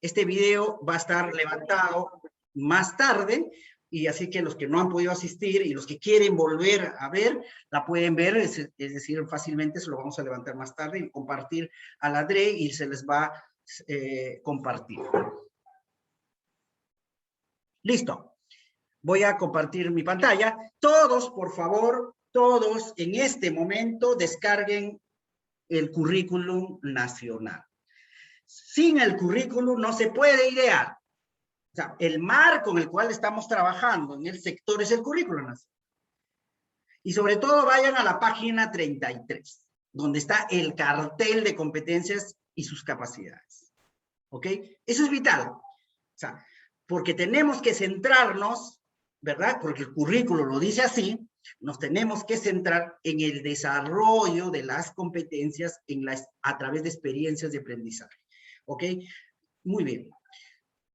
Este video va a estar levantado más tarde, y así que los que no han podido asistir y los que quieren volver a ver, la pueden ver, es decir, fácilmente se lo vamos a levantar más tarde y compartir a la DRE y se les va a compartir. Listo. Voy a compartir mi pantalla. Todos, por favor, todos en este momento descarguen el currículum nacional. Sin el currículum no se puede idear. O sea, el marco en el cual estamos trabajando en el sector es el currículum nacional. Y sobre todo vayan a la página 33, donde está el cartel de competencias y sus capacidades. ¿Ok? Eso es vital. O sea, porque tenemos que centrarnos, ¿verdad? Porque el currículo lo dice así, nos tenemos que centrar en el desarrollo de las competencias a través de experiencias de aprendizaje. ¿Ok? Muy bien.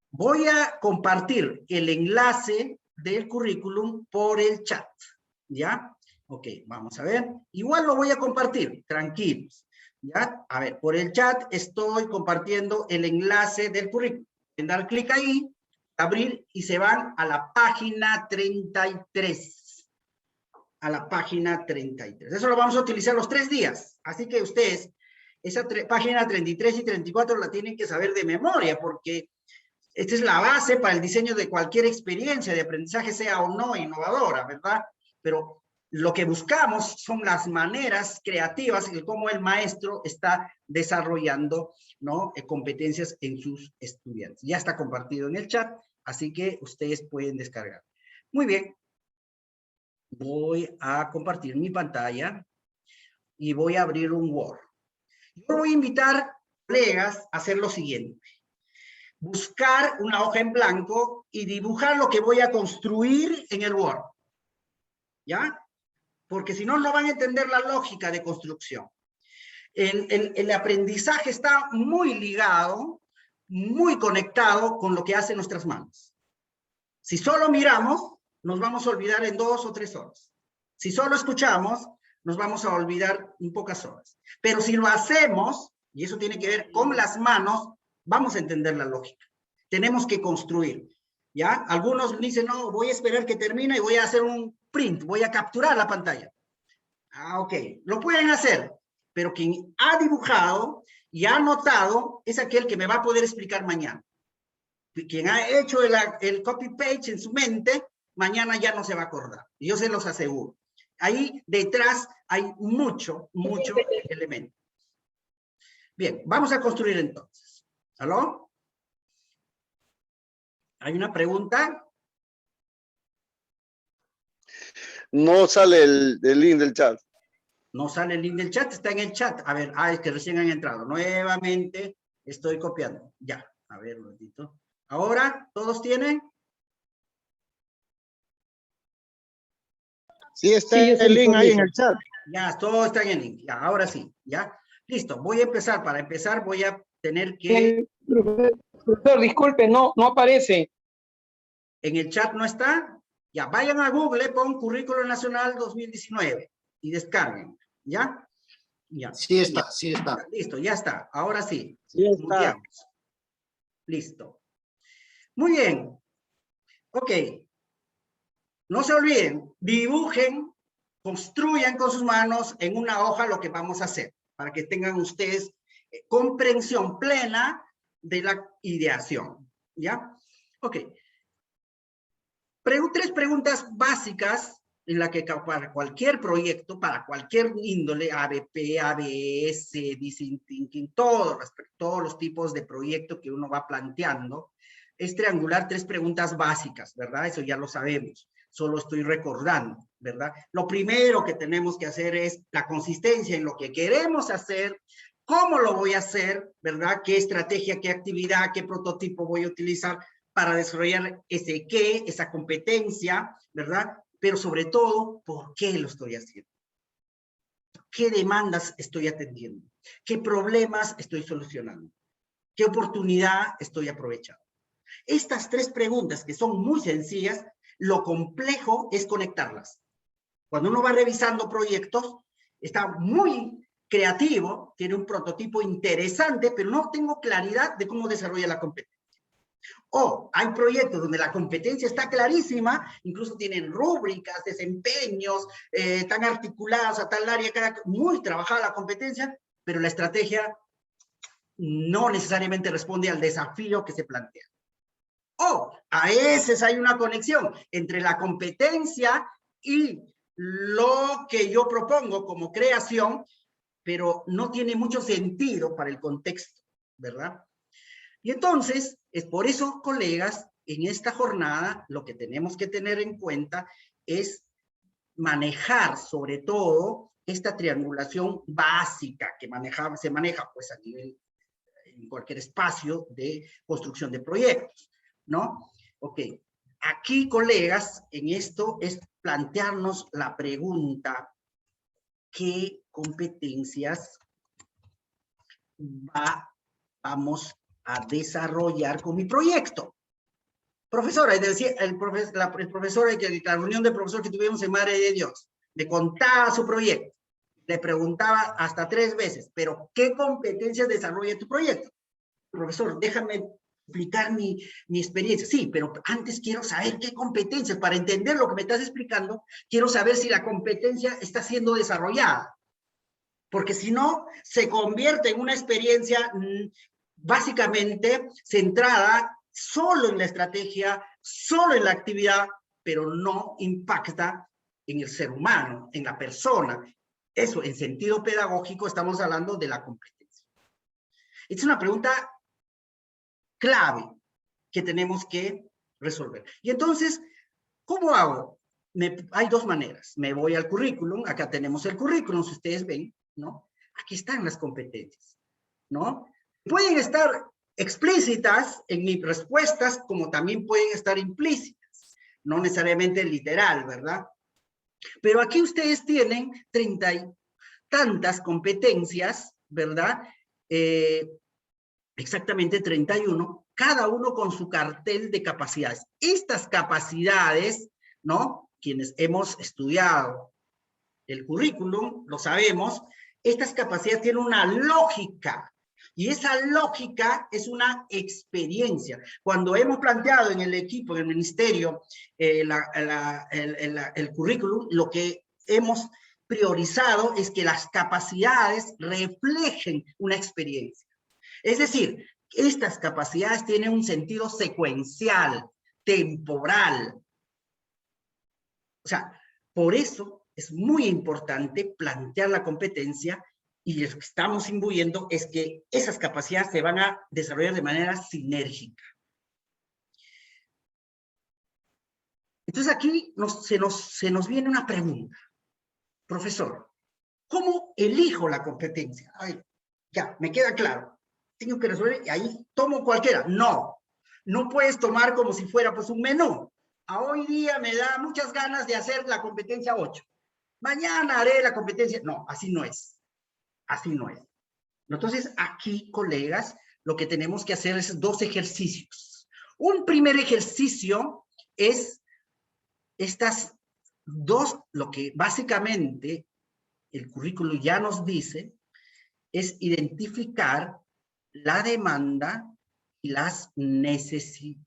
Voy a compartir el enlace del currículum por el chat. ¿Ya? Ok, vamos a ver. Igual lo voy a compartir, tranquilos. ¿Ya? A ver, por el chat estoy compartiendo el enlace del currículum. Pueden dar clic ahí, abrir y se van a la página 33. A la página 33. Eso lo vamos a utilizar los 3 días. Así que ustedes, esa página 33 y 34 la tienen que saber de memoria, porque esta es la base para el diseño de cualquier experiencia de aprendizaje, sea o no innovadora, ¿verdad? Pero lo que buscamos son las maneras creativas de cómo el maestro está desarrollando, ¿no? Competencias en sus estudiantes. Ya está compartido en el chat, así que ustedes pueden descargar. Muy bien. Voy a compartir mi pantalla y voy a abrir un Word. Yo voy a invitar colegas a hacer lo siguiente. Buscar una hoja en blanco y dibujar lo que voy a construir en el Word. ¿Ya? Porque si no, no van a entender la lógica de construcción. El aprendizaje está muy ligado, muy conectado con lo que hacen nuestras manos. Si solo miramos, nos vamos a olvidar en 2 o 3 horas. Si solo escuchamos, nos vamos a olvidar en pocas horas. Pero si lo hacemos, y eso tiene que ver con las manos, vamos a entender la lógica. Tenemos que construir, ¿ya? Algunos dicen, no, voy a esperar que termine y voy a hacer un print, voy a capturar la pantalla. Ah, ok, lo pueden hacer, pero quien ha dibujado y ha anotado es aquel que me va a poder explicar mañana. Quien ha hecho el copy-paste en su mente, mañana ya no se va a acordar. Yo se los aseguro. Ahí detrás hay mucho elemento. Bien, vamos a construir entonces. ¿Aló? ¿Hay una pregunta? No sale el link del chat. No sale el link del chat, está en el chat. A ver, es que recién han entrado. Nuevamente estoy copiando. Ya, a ver, un ratito. Ahora, ¿todos tienen? Sí, está el link ahí en el chat. Ya, todo está en el link. Ya, ahora sí, ya. Listo, voy a empezar. Para empezar voy a tener que... Profesor, disculpe, no aparece. ¿En el chat no está? Ya, vayan a Google, pon Currículo Nacional 2019 y descarguen, ¿ya? Ya. Sí está, sí está. Listo, ya está. Ahora sí. Sí está. Muteamos. Listo. Muy bien. Ok. No se olviden, dibujen, construyan con sus manos en una hoja lo que vamos a hacer, para que tengan ustedes comprensión plena de la ideación, ¿ya? Ok. 3 preguntas básicas en la que para cualquier proyecto, para cualquier índole, ABP, ABS, Design Thinking, todos los tipos de proyecto que uno va planteando, es triangular 3 preguntas básicas, ¿verdad? Eso ya lo sabemos. Solo estoy recordando, ¿verdad? Lo primero que tenemos que hacer es la consistencia en lo que queremos hacer, cómo lo voy a hacer, ¿verdad? ¿Qué estrategia, qué actividad, qué prototipo voy a utilizar para desarrollar ese qué, esa competencia, ¿verdad? Pero sobre todo, ¿por qué lo estoy haciendo? ¿Qué demandas estoy atendiendo? ¿Qué problemas estoy solucionando? ¿Qué oportunidad estoy aprovechando? Estas 3 preguntas, que son muy sencillas, lo complejo es conectarlas. Cuando uno va revisando proyectos, está muy creativo, tiene un prototipo interesante, pero no tengo claridad de cómo desarrolla la competencia. O hay proyectos donde la competencia está clarísima, incluso tienen rúbricas, desempeños, están articulados a tal área, muy trabajada la competencia, pero la estrategia no necesariamente responde al desafío que se plantea. O a veces hay una conexión entre la competencia y lo que yo propongo como creación, pero no tiene mucho sentido para el contexto, ¿verdad? Y entonces, es por eso, colegas, en esta jornada lo que tenemos que tener en cuenta es manejar sobre todo esta triangulación básica que se maneja pues a nivel, en cualquier espacio de construcción de proyectos, ¿no? Ok, aquí, colegas, en esto es plantearnos la pregunta: ¿qué competencias vamos a desarrollar con mi proyecto? Profesora, decía el profesor, la reunión de profesor que tuvimos en Madre de Dios, me contaba su proyecto, le preguntaba hasta 3 veces, pero ¿qué competencias desarrolla tu proyecto? Profesor, déjame explicar mi experiencia. Sí, pero antes quiero saber qué competencias, para entender lo que me estás explicando, quiero saber si la competencia está siendo desarrollada. Porque si no, se convierte en una experiencia básicamente centrada solo en la estrategia, solo en la actividad, pero no impacta en el ser humano, en la persona. Eso, en sentido pedagógico, estamos hablando de la competencia. Es una pregunta clave que tenemos que resolver. Y entonces, ¿cómo hago? Hay 2 maneras. Me voy al currículum, acá tenemos el currículum, si ustedes ven, ¿no? Aquí están las competencias, ¿no? Pueden estar explícitas en mis respuestas, como también pueden estar implícitas, no necesariamente literal, ¿verdad? Pero aquí ustedes tienen 30 y tantas competencias, ¿verdad? Exactamente 31, cada uno con su cartel de capacidades. Estas capacidades, ¿no? Quienes hemos estudiado el currículum, lo sabemos, estas capacidades tienen una lógica, y esa lógica es una experiencia. Cuando hemos planteado en el equipo, en el ministerio, el currículum, lo que hemos priorizado es que las capacidades reflejen una experiencia. Es decir, estas capacidades tienen un sentido secuencial, temporal. O sea, por eso es muy importante plantear la competencia, y lo que estamos imbuyendo es que esas capacidades se van a desarrollar de manera sinérgica. Entonces aquí se nos viene una pregunta. Profesor, ¿cómo elijo la competencia? Ay, ya, me queda claro. Tengo que resolver y ahí tomo cualquiera. No, no puedes tomar como si fuera pues un menú. A hoy día me da muchas ganas de hacer la competencia 8. Mañana haré la competencia. No, así no es. Así no es. Entonces, aquí, colegas, lo que tenemos que hacer es 2 ejercicios. Un primer ejercicio es estas 2, lo que básicamente el currículo ya nos dice, es identificar la demanda y las necesidades.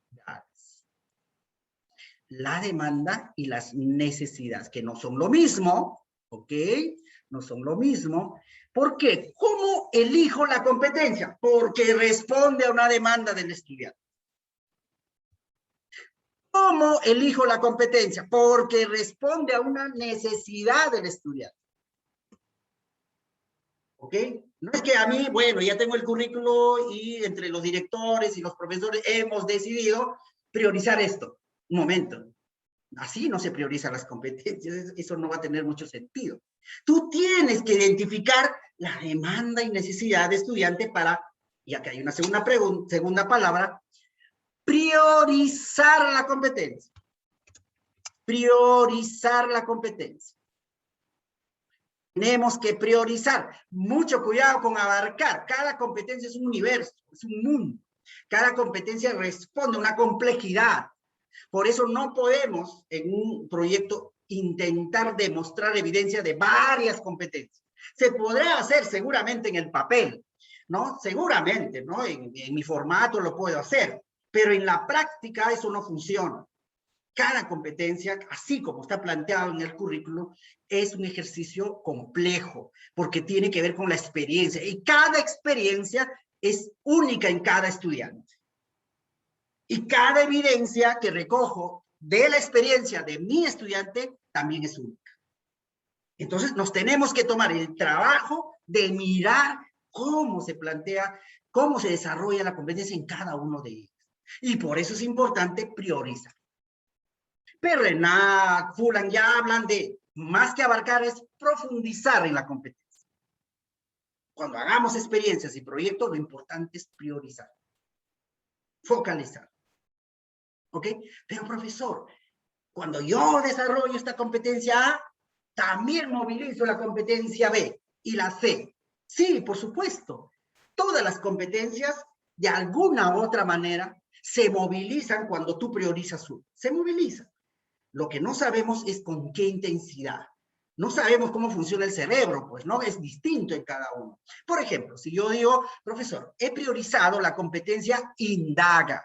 La demanda y las necesidades, que no son lo mismo, ¿ok? No son lo mismo. ¿Por qué? ¿Cómo elijo la competencia? Porque responde a una demanda del estudiante. ¿Cómo elijo la competencia? Porque responde a una necesidad del estudiante. ¿Ok? No es que a mí, bueno, ya tengo el currículo y entre los directores y los profesores hemos decidido priorizar esto. Un momento. Así no se priorizan las competencias, eso no va a tener mucho sentido. Tú tienes que identificar la demanda y necesidad de estudiante para, y acá hay una segunda palabra, priorizar la competencia. Priorizar la competencia. Tenemos que priorizar. Mucho cuidado con abarcar. Cada competencia es un universo, es un mundo. Cada competencia responde a una complejidad. Por eso no podemos en un proyecto intentar demostrar evidencia de varias competencias. Se podrá hacer seguramente en el papel, ¿no? Seguramente, ¿no? En mi formato lo puedo hacer, Pero en la práctica eso no funciona. Cada competencia, así como está planteado en el currículo, es un ejercicio complejo, porque tiene que ver con la experiencia, y cada experiencia es única en cada estudiante. Y cada evidencia que recojo de la experiencia de mi estudiante también es única. Entonces nos tenemos que tomar el trabajo de mirar cómo se plantea, cómo se desarrolla la competencia en cada uno de ellos. Y por eso es importante priorizar. Perrenat, Fulan ya hablan de, más que abarcar, es profundizar en la competencia. Cuando hagamos experiencias y proyectos, lo importante es priorizar, focalizar. ¿Ok? Pero profesor, cuando yo desarrollo esta competencia A, también movilizo la competencia B y la C. Sí, por supuesto. Todas las competencias, de alguna u otra manera, se movilizan cuando tú priorizas uno. Se movilizan. Lo que no sabemos es con qué intensidad. No sabemos cómo funciona el cerebro, pues no es distinto en cada uno. Por ejemplo, si yo digo, profesor, he priorizado la competencia indaga.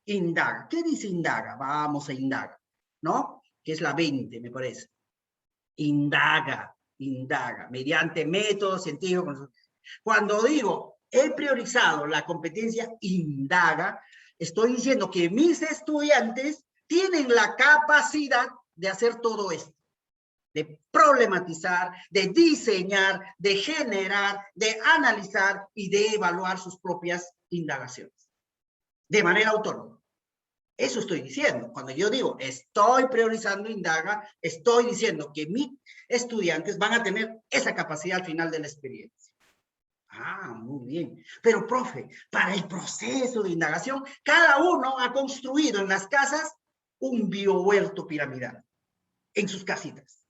Indaga. ¿Qué dice indaga? Vamos a indaga, ¿no? Que es la 20, me parece. Indaga, indaga, mediante métodos científicos. Cuando digo, he priorizado la competencia indaga, estoy diciendo que mis estudiantes tienen la capacidad de hacer todo esto, de problematizar, de diseñar, de generar, de analizar y de evaluar sus propias indagaciones, de manera autónoma. Eso estoy diciendo. Cuando yo digo, estoy priorizando indaga, estoy diciendo que mis estudiantes van a tener esa capacidad al final de la experiencia. Ah, muy bien. Pero, profe, para el proceso de indagación, cada uno ha construido en las casas un biohuerto piramidal, en sus casitas.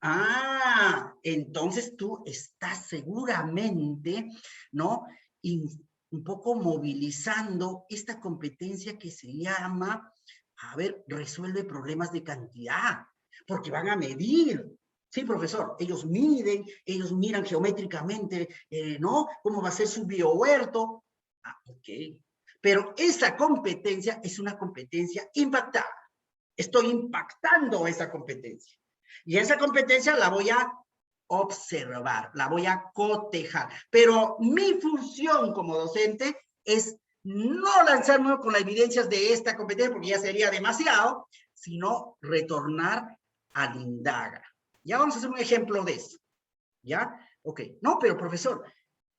Ah, entonces tú estás seguramente, ¿no? Un poco movilizando esta competencia que se llama, a ver, resuelve problemas de cantidad, porque van a medir. Sí, profesor, ellos miden, ellos miran geométricamente, ¿no? ¿Cómo va a ser su biohuerto? Ah, ok. Pero esa competencia es una competencia impactada. Estoy impactando esa competencia. Y esa competencia la voy a observar, la voy a cotejar. Pero mi función como docente es no lanzarme con las evidencias de esta competencia, porque ya sería demasiado, sino retornar al indaga. Ya vamos a hacer un ejemplo de eso. ¿Ya? Ok. No, pero profesor,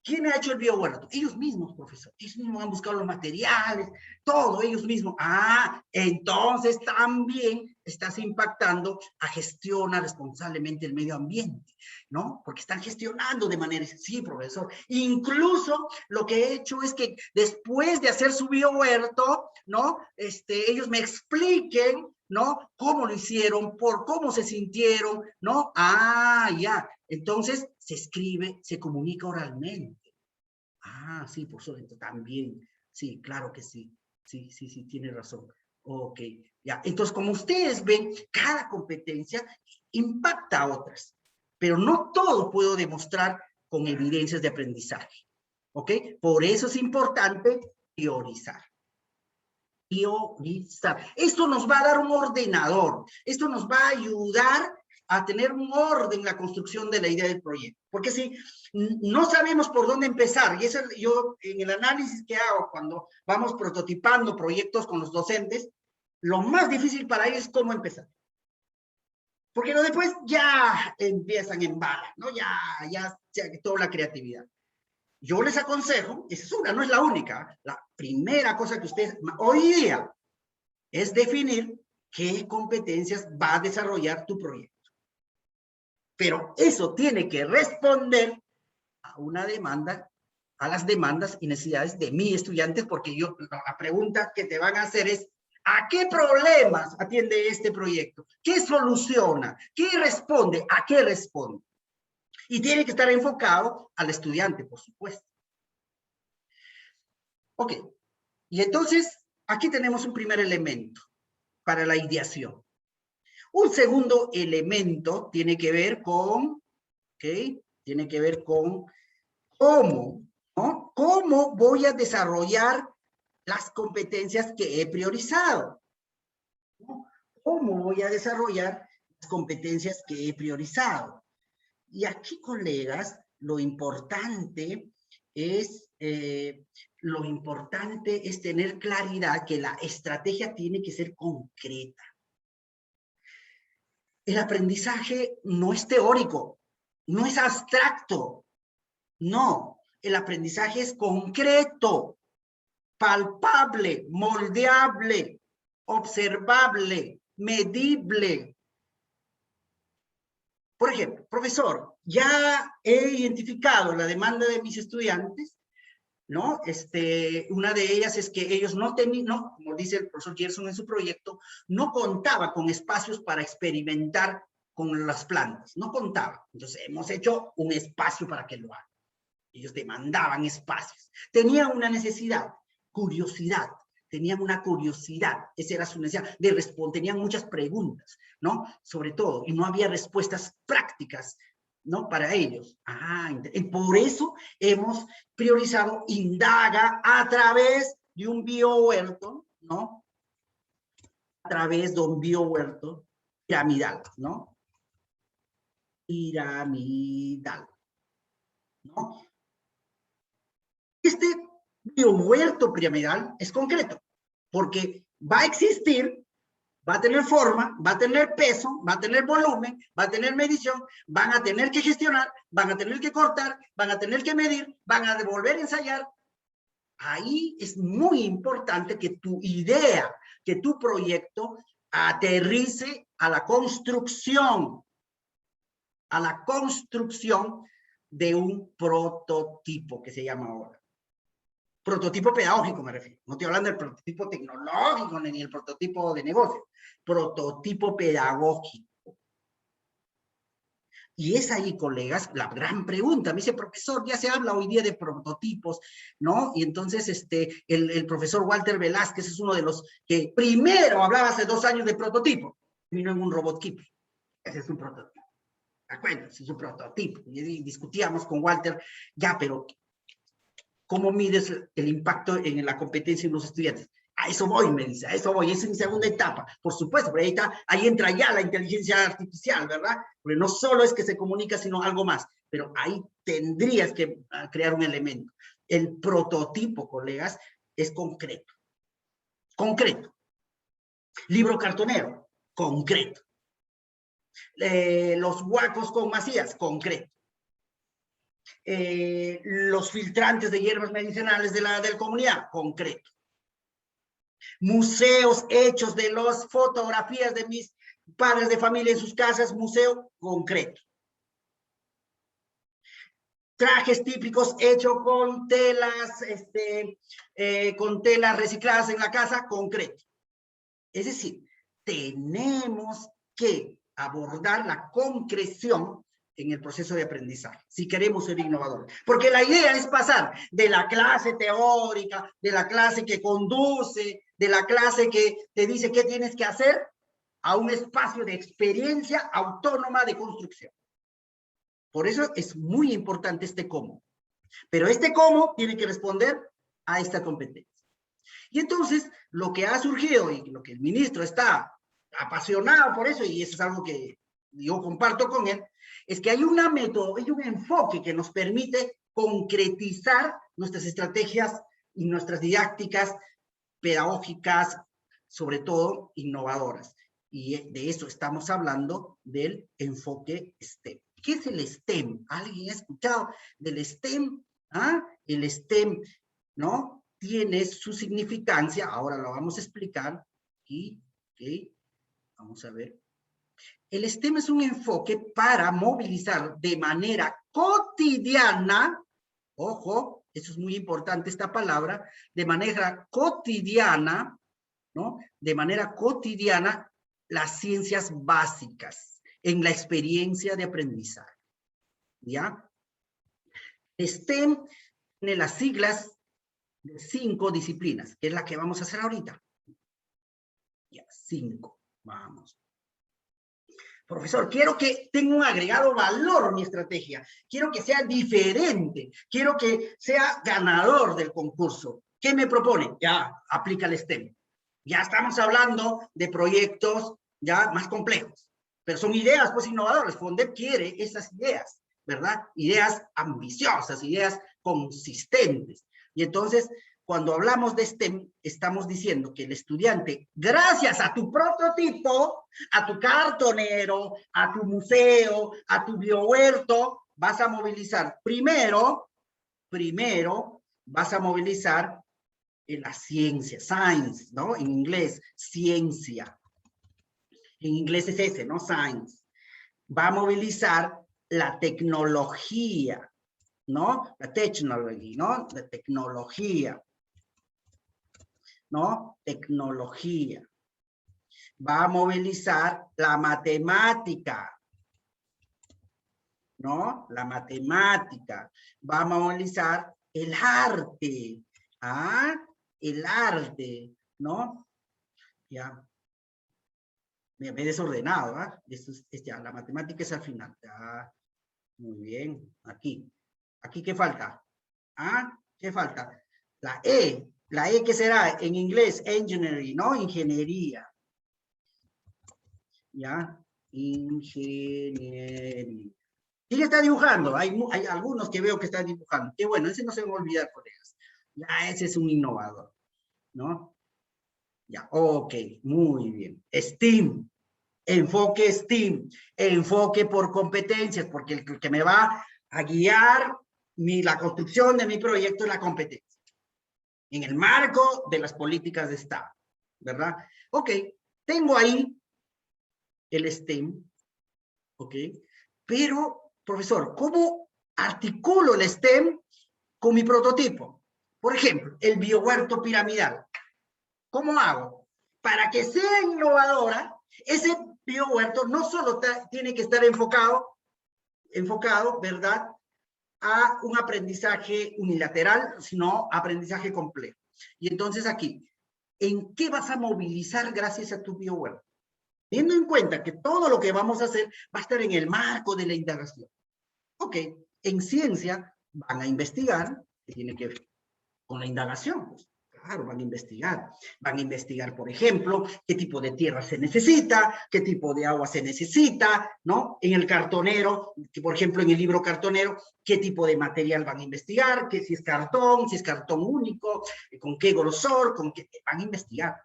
¿quién ha hecho el biohuerto? Ellos mismos, profesor. Ellos mismos han buscado los materiales, todo, ellos mismos. Ah, entonces también estás impactando a gestionar responsablemente el medio ambiente, ¿no? Porque están gestionando de manera, sí, profesor. Incluso lo que he hecho es que después de hacer su biohuerto, ¿no? Ellos me expliquen, ¿no? Cómo lo hicieron, por cómo se sintieron, ¿no? Ah, ya. Entonces se escribe, se comunica oralmente. Ah, sí, por supuesto, también. Sí, claro que sí. Sí, sí, sí, tiene razón. Ok, ya. Entonces, como ustedes ven, cada competencia impacta a otras, pero no todo puedo demostrar con evidencias de aprendizaje. ¿Ok? Por eso es importante priorizar. Priorizar. Esto nos va a dar un ordenador. Esto nos va a ayudar a tener un orden en la construcción de la idea del proyecto. Porque si no sabemos por dónde empezar, y eso yo en el análisis que hago cuando vamos prototipando proyectos con los docentes, lo más difícil para ellos es cómo empezar. Porque lo después ya empiezan en bala, ¿no? Ya toda la creatividad. Yo les aconsejo, esa es una, no es la única, la primera cosa que ustedes hoy día es definir qué competencias va a desarrollar tu proyecto. Pero eso tiene que responder a una demanda, a las demandas y necesidades de mis estudiantes, porque la pregunta que te van a hacer es, ¿a qué problemas atiende este proyecto? ¿Qué soluciona? ¿Qué responde? ¿A qué responde? Y tiene que estar enfocado al estudiante, por supuesto. Ok, y entonces aquí tenemos un primer elemento para la ideación. Un segundo elemento tiene que ver con, ¿ok? Tiene que ver con cómo, ¿no? ¿Cómo voy a desarrollar las competencias que he priorizado, ¿no? ¿Cómo voy a desarrollar las competencias que he priorizado? Y aquí, colegas, lo importante es tener claridad que la estrategia tiene que ser concreta. El aprendizaje no es teórico, no es abstracto, no. El aprendizaje es concreto, palpable, moldeable, observable, medible. Por ejemplo, profesor, ya he identificado la demanda de mis estudiantes, ¿no? Una de ellas es que ellos no tenían, no, como dice el profesor Gerson en su proyecto, no contaba con espacios para experimentar con las plantas, no contaba. Entonces hemos hecho un espacio para que lo hagan. Ellos demandaban espacios. Tenían una necesidad, curiosidad. Tenían una curiosidad, esa era su necesidad de responder, tenían muchas preguntas, ¿no? Sobre todo, y no había respuestas prácticas, ¿no? Para ellos. Por eso hemos priorizado Indaga a través de un biohuerto, ¿no? A través de un biohuerto piramidal, ¿no? Piramidal, ¿no? Este biohuerto piramidal es concreto, porque va a existir, va a tener forma, va a tener peso, va a tener volumen, va a tener medición, van a tener que gestionar, van a tener que cortar, van a tener que medir, van a volver a ensayar. Ahí es muy importante que tu idea, que tu proyecto aterrice a la construcción de un prototipo que se llama ahora. Prototipo pedagógico me refiero, no estoy hablando del prototipo tecnológico ni el prototipo de negocio, prototipo pedagógico. Y es ahí, colegas, la gran pregunta. Me dice, profesor, ya se habla hoy día de prototipos, ¿no? Y entonces el profesor Walter Velázquez es uno de los que primero hablaba hace 2 años de prototipo, vino en un robot keeper. Ese es un prototipo. Acuérdense, es un prototipo. Y discutíamos con Walter, ya, pero ¿cómo mides el impacto en la competencia de los estudiantes? A eso voy, me dice, a eso voy, esa es mi segunda etapa. Por supuesto, pero ahí entra ya la inteligencia artificial, ¿verdad? Porque no solo es que se comunica, sino algo más. Pero ahí tendrías que crear un elemento. El prototipo, colegas, es concreto. Concreto. Libro cartonero, concreto. Los huacos con masías, concreto. Los filtrantes de hierbas medicinales de la comunidad, concreto. Museos hechos de las fotografías de mis padres de familia en sus casas, museo concreto. Trajes típicos hechos con telas, con telas recicladas en la casa, concreto. Es decir, tenemos que abordar la concreción en el proceso de aprendizaje, si queremos ser innovadores. Porque la idea es pasar de la clase teórica, de la clase que conduce, de la clase que te dice qué tienes que hacer, a un espacio de experiencia autónoma de construcción. Por eso es muy importante este cómo. Pero este cómo tiene que responder a esta competencia. Y entonces, lo que ha surgido y lo que el ministro está apasionado por eso, y eso es algo que yo comparto con él, es que hay una método, hay un enfoque que nos permite concretizar nuestras estrategias y nuestras didácticas pedagógicas, sobre todo innovadoras. Y de eso estamos hablando del enfoque STEM. ¿Qué es el STEM? ¿Alguien ha escuchado del STEM? ¿Ah? El STEM, ¿no? Tiene su significancia, ahora lo vamos a explicar. Y, okay, vamos a ver. El STEM es un enfoque para movilizar de manera cotidiana, ojo, eso es muy importante esta palabra, de manera cotidiana, ¿no? De manera cotidiana, las ciencias básicas en la experiencia de aprendizaje, ¿ya? STEM tiene las siglas de 5 disciplinas, que es la que vamos a hacer ahorita. Ya, 5, vamos. Profesor, quiero que tenga un agregado valor mi estrategia. Quiero que sea diferente. Quiero que sea ganador del concurso. ¿Qué me propone? Ya, aplica el STEM. Ya estamos hablando de proyectos ya más complejos, pero son ideas pues innovadoras. FONDEP quiere esas ideas, ¿verdad? Ideas ambiciosas, ideas consistentes. Y entonces, cuando hablamos de STEM, estamos diciendo que el estudiante, gracias a tu prototipo, a tu cartonero, a tu museo, a tu biohuerto, vas a movilizar primero, vas a movilizar en la ciencia, science, ¿no? En inglés, ciencia. En inglés es ese, ¿no? Science. Va a movilizar la tecnología, ¿no? La technology, ¿no? La tecnología, ¿no? Tecnología. Va a movilizar la matemática, ¿no? La matemática. Va a movilizar el arte, ¿ah? El arte, ¿no? Ya. Me he desordenado, ¿ah? Ya, la matemática es al final. Ya. Muy bien. Aquí. ¿Aquí qué falta? ¿Ah? ¿Qué falta? La E. La E, ¿qué será? En inglés, engineering, ¿no? Ingeniería. ¿Ya? Ingeniería. ¿Quién está dibujando? Hay algunos que veo que están dibujando. Qué bueno, ese no se me olvida, colegas. Ya, ese es un innovador, ¿no? Ya, ok, muy bien. STEAM, enfoque STEAM, enfoque por competencias, porque el que me va a guiar la construcción de mi proyecto es la competencia, en el marco de las políticas de Estado, ¿verdad? Ok, tengo ahí el STEAM, ok, pero, profesor, ¿cómo articulo el STEAM con mi prototipo? Por ejemplo, el biohuerto piramidal. ¿Cómo hago? Para que sea innovadora, ese biohuerto no solo tiene que estar enfocado, ¿verdad?, a un aprendizaje unilateral, sino aprendizaje complejo. Y entonces aquí, ¿en qué vas a movilizar gracias a tu biohuerto? Teniendo en cuenta que todo lo que vamos a hacer va a estar en el marco de la indagación. Ok, en ciencia van a investigar, que tiene que ver con la indagación, pues. Claro, van a investigar, por ejemplo, qué tipo de tierra se necesita, qué tipo de agua se necesita, ¿no? En el cartonero, que por ejemplo en el libro cartonero, qué tipo de material van a investigar, que si es cartón único, con qué grosor, van a investigar.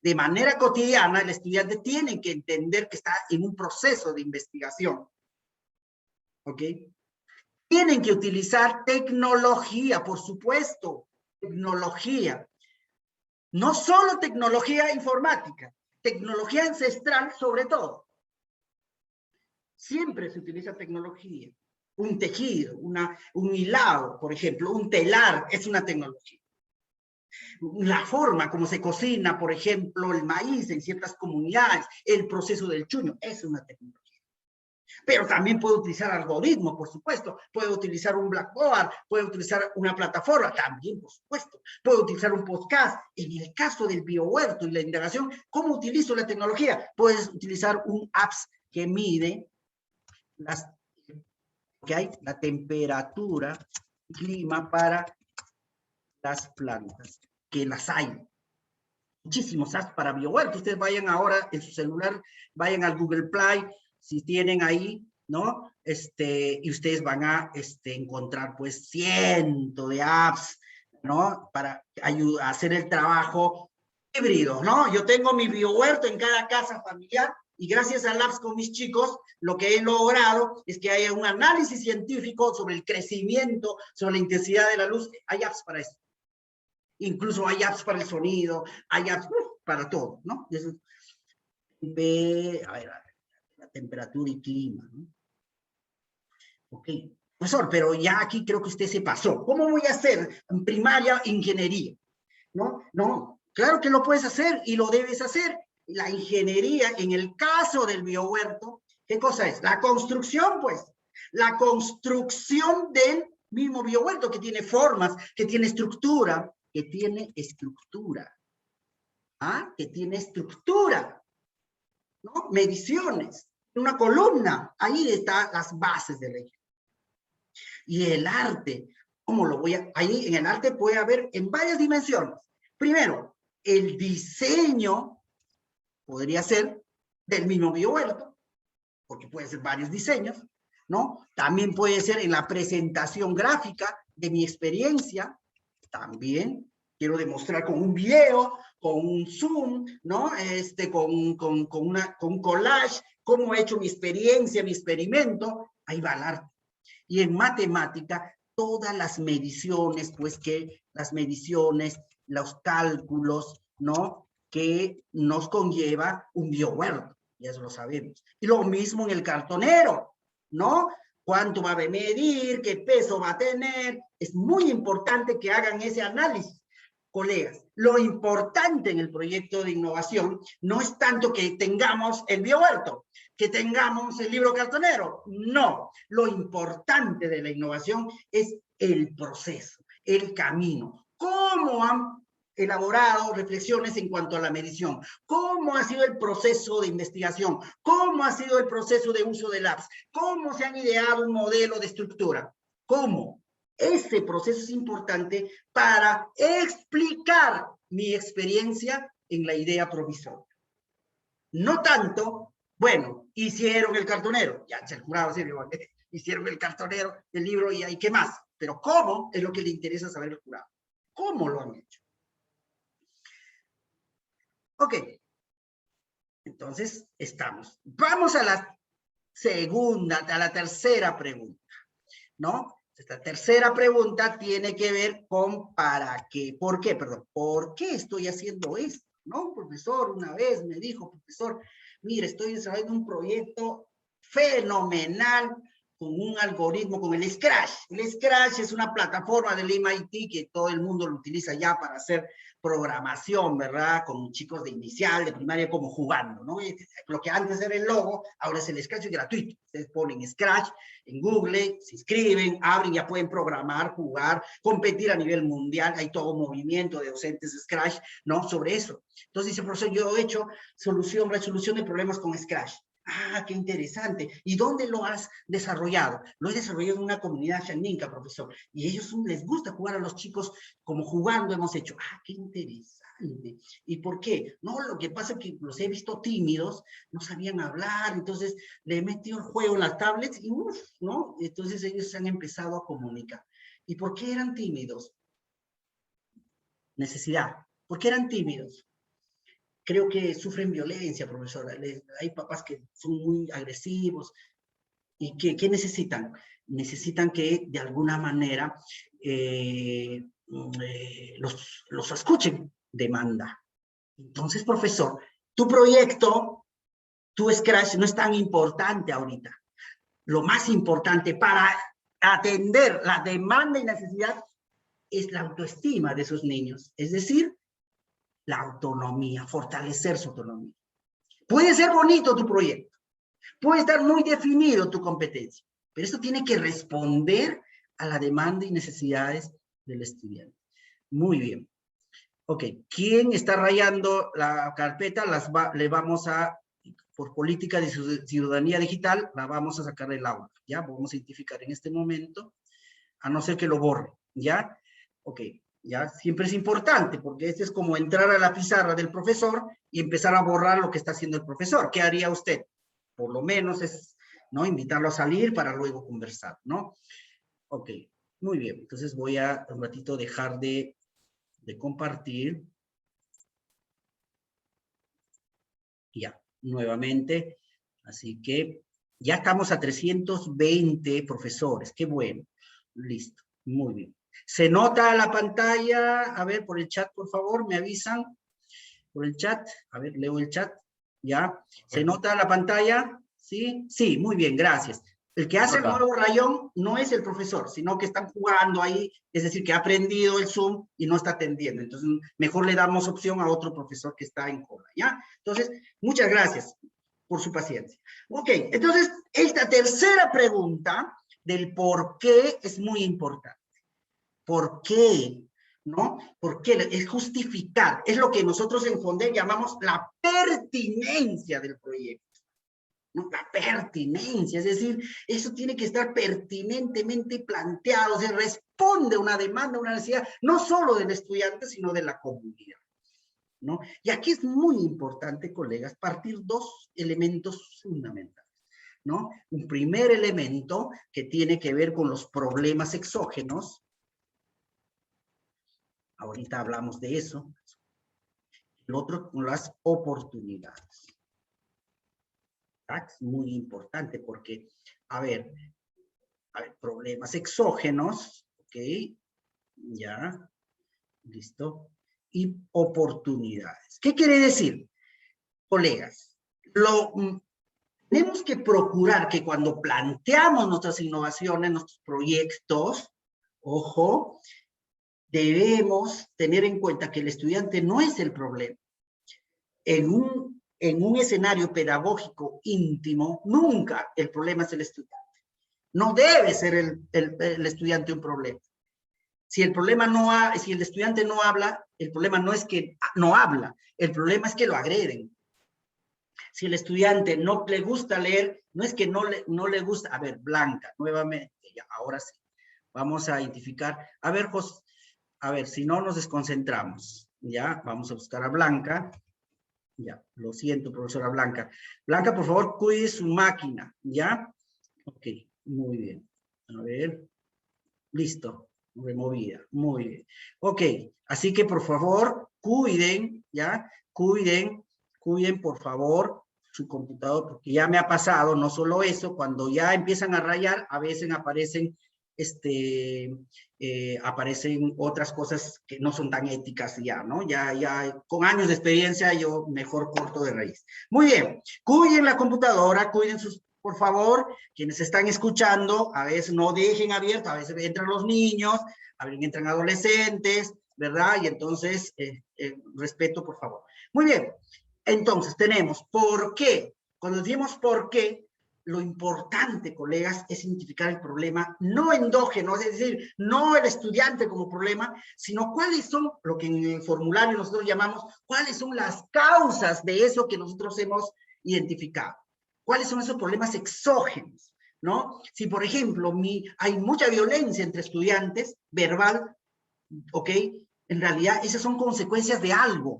De manera cotidiana, el estudiante tiene que entender que está en un proceso de investigación, ¿ok? Tienen que utilizar tecnología, por supuesto, tecnología. No solo tecnología informática, tecnología ancestral sobre todo. Siempre se utiliza tecnología. Un tejido, un hilado, por ejemplo, un telar es una tecnología. La forma como se cocina, por ejemplo, el maíz en ciertas comunidades, el proceso del chuño, es una tecnología. Pero también puedo utilizar algoritmos, por supuesto. Puedo utilizar un Blackboard, puedo utilizar una plataforma, también, por supuesto. Puedo utilizar un podcast. En el caso del biohuerto y la indagación, ¿cómo utilizo la tecnología? Puedes utilizar un apps que mide la temperatura, clima para las plantas, que las hay. Muchísimos apps para biohuerto. Ustedes vayan ahora en su celular, vayan al Google Play, si tienen ahí, ¿no? Y ustedes van a encontrar pues cientos de apps, ¿no? Para ayudar a hacer el trabajo híbrido, ¿no? Yo tengo mi biohuerto en cada casa familiar y gracias a apps con mis chicos, lo que he logrado es que haya un análisis científico sobre el crecimiento, sobre la intensidad de la luz. Hay apps para eso. Incluso hay apps para el sonido, hay apps para todo, ¿no? Eso, a ver, la temperatura y clima, ¿no? Ok, profesor, pero ya aquí creo que usted se pasó. ¿Cómo voy a hacer en primaria ingeniería? ¿No? No, claro que lo puedes hacer y lo debes hacer. La ingeniería, en el caso del biohuerto, ¿qué cosa es? La construcción, pues. La construcción del mismo biohuerto que tiene formas, que tiene estructura, ¿ah? Que tiene estructura, ¿no? Mediciones, una columna, ahí están las bases de la ingeniería. Y el arte, ¿Cómo lo voy a...? Ahí en el arte puede haber en varias dimensiones. Primero, el diseño podría ser del mismo biohuerto, porque puede ser varios diseños, ¿no? También puede ser en la presentación gráfica de mi experiencia, también quiero demostrar con un video, con un Zoom, ¿no? Con un collage, cómo he hecho mi experiencia, mi experimento, ahí va el arte. Y en matemática, todas las mediciones, pues que las mediciones, los cálculos, ¿no? Que nos conlleva un biohuerto, ya eso lo sabemos. Y lo mismo en el cartonero, ¿no? ¿Cuánto va a medir? ¿Qué peso va a tener? Es muy importante que hagan ese análisis. Colegas, lo importante en el proyecto de innovación no es tanto que tengamos el biohuerto, que tengamos el libro cartonero. No, lo importante de la innovación es el proceso, el camino. ¿Cómo han elaborado reflexiones en cuanto a la medición? ¿Cómo ha sido el proceso de investigación? ¿Cómo ha sido el proceso de uso de labs? ¿Cómo se han ideado un modelo de estructura? ¿Cómo? Ese proceso es importante para explicar mi experiencia en la idea provisoria. No tanto, bueno, hicieron el cartonero, ya el jurado se hicieron el cartonero, el libro y ¿qué más? Pero ¿cómo? Es lo que le interesa saber el jurado. ¿Cómo lo han hecho? Ok. Entonces, estamos. Vamos a la tercera pregunta, ¿no? Esta tercera pregunta tiene que ver con ¿para qué? ¿Por qué? Perdón, ¿por qué estoy haciendo esto? ¿No? Profesor, una vez me dijo, profesor, mire, estoy desarrollando un proyecto fenomenal con un algoritmo, con el Scratch. El Scratch es una plataforma del MIT que todo el mundo lo utiliza ya para hacer programación, ¿verdad? Con chicos de inicial, de primaria, como jugando, ¿no? Lo que antes era el logo, ahora es el Scratch, es gratuito. Ustedes ponen Scratch en Google, se inscriben, abren, ya pueden programar, jugar, competir a nivel mundial. Hay todo un movimiento de docentes de Scratch, ¿no? Sobre eso. Entonces dice, profesor, yo he hecho resolución de problemas con Scratch. Ah, qué interesante. ¿Y dónde lo has desarrollado? Lo he desarrollado en una comunidad xaninca, profesor. Y a ellos les gusta jugar a los chicos como jugando hemos hecho. Ah, qué interesante. ¿Y por qué? No, lo que pasa es que los he visto tímidos, no sabían hablar, entonces le he metido el juego en las tablets y uff, ¿no? Entonces ellos se han empezado a comunicar. ¿Y por qué eran tímidos? Necesidad. ¿Por qué eran tímidos? Creo que sufren violencia, profesora. Hay papás que son muy agresivos. ¿Y qué necesitan? Necesitan que de alguna manera los escuchen. Demanda. Entonces, profesor, tu proyecto, tu Scratch no es tan importante ahorita. Lo más importante para atender la demanda y necesidad es la autoestima de esos niños. Es decir, la autonomía, fortalecer su autonomía. Puede ser bonito tu proyecto, puede estar muy definido tu competencia, pero esto tiene que responder a la demanda y necesidades del estudiante. Muy bien. Ok, ¿quién está rayando la carpeta? Le vamos a, por política de ciudadanía digital, la vamos a sacar del aula, ¿ya? Vamos a identificar en este momento, a no ser que lo borre, ¿ya? Ok. ¿Ya? Siempre es importante, porque este es como entrar a la pizarra del profesor y empezar a borrar lo que está haciendo el profesor. ¿Qué haría usted? Por lo menos es, ¿no? Invitarlo a salir para luego conversar, ¿no? Ok, muy bien. Entonces voy a un ratito dejar de compartir. Ya, nuevamente. Así que ya estamos a 320 profesores. Qué bueno. Listo, muy bien. ¿Se nota la pantalla? A ver, por el chat, por favor, me avisan. Por el chat. A ver, leo el chat. ¿Ya? ¿Se nota la pantalla? ¿Sí? Sí, muy bien, gracias. El que hace el nuevo rayón no es el profesor, sino que están jugando ahí, es decir, que ha aprendido el Zoom y no está atendiendo. Entonces, mejor le damos opción a otro profesor que está en cola, ¿ya? Entonces, muchas gracias por su paciencia. Ok, entonces, esta tercera pregunta del por qué es muy importante. ¿Por qué? ¿No? ¿Por qué? Es justificar. Es lo que nosotros en Fondel llamamos la pertinencia del proyecto. ¿no? La pertinencia, es decir, eso tiene que estar pertinentemente planteado, se responde a una demanda, a una necesidad, no solo del estudiante, sino de la comunidad, ¿no? Y aquí es muy importante, colegas, partir dos elementos fundamentales, ¿no? Un primer elemento que tiene que ver con los problemas exógenos, ahorita hablamos de eso, el otro con las oportunidades. Es muy importante porque, a ver, problemas exógenos, ¿ok? Ya, listo. Y oportunidades. ¿Qué quiere decir? Colegas, tenemos que procurar que cuando planteamos nuestras innovaciones, nuestros proyectos, ojo, debemos tener en cuenta que el estudiante no es el problema. En un escenario pedagógico íntimo, nunca el problema es el estudiante. No debe ser el estudiante un problema. Si el estudiante no habla, el problema no es que no habla, el problema es que lo agreden. Si el estudiante no le gusta leer, no es que no le gusta. A ver, Blanca, nuevamente, ya, ahora sí. Vamos a identificar. A ver, José, a ver, si no nos desconcentramos, ya, vamos a buscar a Blanca. Ya, lo siento, profesora Blanca. Blanca, por favor, cuide su máquina, ¿ya? Ok, muy bien. A ver, listo, removida, muy bien. Ok, así que por favor, cuiden, ¿ya? Cuiden, por favor, su computador, porque ya me ha pasado, no solo eso, cuando ya empiezan a rayar, a veces aparecen otras cosas que no son tan éticas ya, ¿no? Ya con años de experiencia yo mejor corto de raíz. Muy bien, cuiden la computadora, cuiden por favor, quienes están escuchando, a veces no dejen abierto, a veces entran los niños, a veces entran adolescentes, ¿verdad? Y entonces, respeto, por favor. Muy bien, entonces tenemos ¿por qué? Cuando decimos ¿por qué? Lo importante, colegas, es identificar el problema no endógeno, es decir, no el estudiante como problema, sino cuáles son, lo que en el formulario nosotros llamamos, cuáles son las causas de eso que nosotros hemos identificado. ¿Cuáles son esos problemas exógenos? ¿No? Si, por ejemplo, hay mucha violencia entre estudiantes, verbal, ¿ok? En realidad, esas son consecuencias de algo.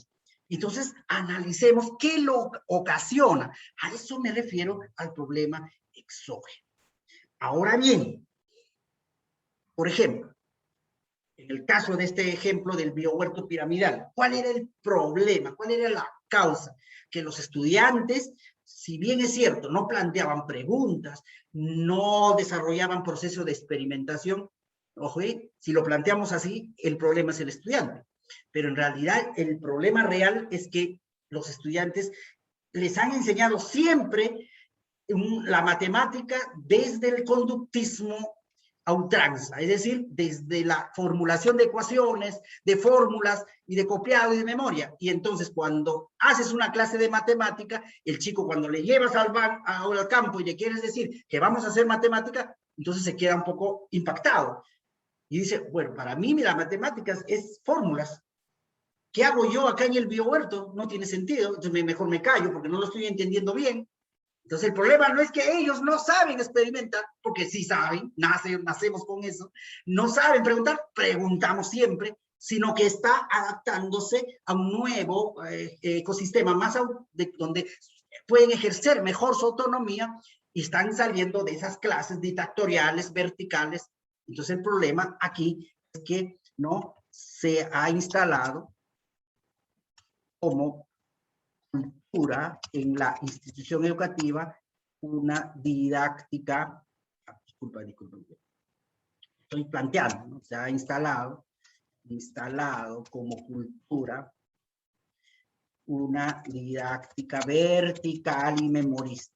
Entonces, analicemos qué lo ocasiona. A eso me refiero al problema exógeno. Ahora bien, por ejemplo, en el caso de este ejemplo del biohuerto piramidal, ¿cuál era el problema? ¿Cuál era la causa? Que los estudiantes, si bien es cierto, no planteaban preguntas, no desarrollaban procesos de experimentación, ojo, si lo planteamos así, el problema es el estudiante. Pero en realidad el problema real es que los estudiantes les han enseñado siempre la matemática desde el conductismo a ultranza, es decir, desde la formulación de ecuaciones, de fórmulas y de copiado y de memoria. Y entonces cuando haces una clase de matemática, el chico cuando le llevas al campo y le quieres decir que vamos a hacer matemática, entonces se queda un poco impactado. Y dice, bueno, para mí la matemática es fórmulas. ¿Qué hago yo acá en el biohuerto? No tiene sentido, entonces mejor me callo porque no lo estoy entendiendo bien. Entonces el problema no es que ellos no saben experimentar, porque sí saben, nacemos con eso, no saben preguntar, preguntamos siempre, sino que está adaptándose a un nuevo ecosistema más donde pueden ejercer mejor su autonomía y están saliendo de esas clases dictatoriales, verticales. Entonces el problema aquí es que no se ha instalado como cultura en la institución educativa una didáctica, disculpa, estoy planteando, ¿no? Se ha instalado como cultura una didáctica vertical y memorista,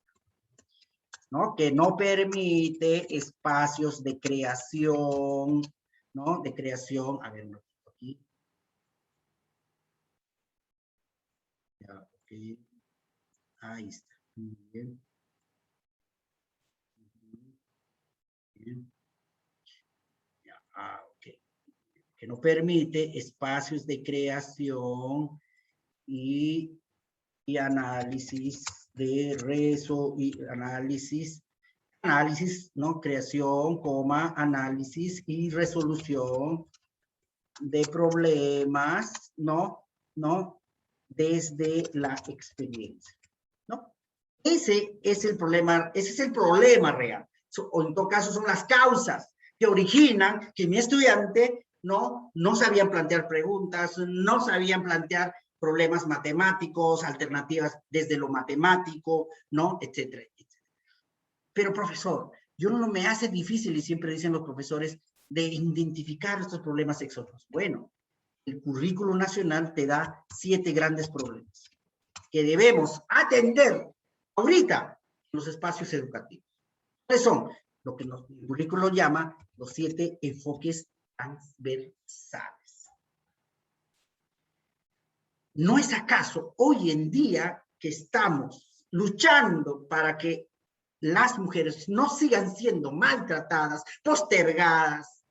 ¿no? Que no permite espacios de creación, ¿no? De creación, a ver, aquí. Ya, okay. Ahí está. Muy bien. Bien. Ya, ok. Que no permite espacios de creación y análisis de análisis, ¿no? Creación, análisis y resolución de problemas, ¿no? Desde la experiencia, ¿no? Ese es el problema real. O en todo caso son las causas que originan que mi estudiante no sabían plantear preguntas, no sabían plantear problemas matemáticos, alternativas desde lo matemático, ¿no? Etcétera, etcétera. Pero profesor, yo no me hace difícil, y siempre dicen los profesores, de identificar estos problemas exógenos. Bueno, el currículo nacional te da 7 grandes problemas que debemos atender ahorita en los espacios educativos. ¿Cuáles son? Lo que el currículo llama los 7 enfoques transversales. ¿No es acaso hoy en día que estamos luchando para que las mujeres no sigan siendo maltratadas, postergadas?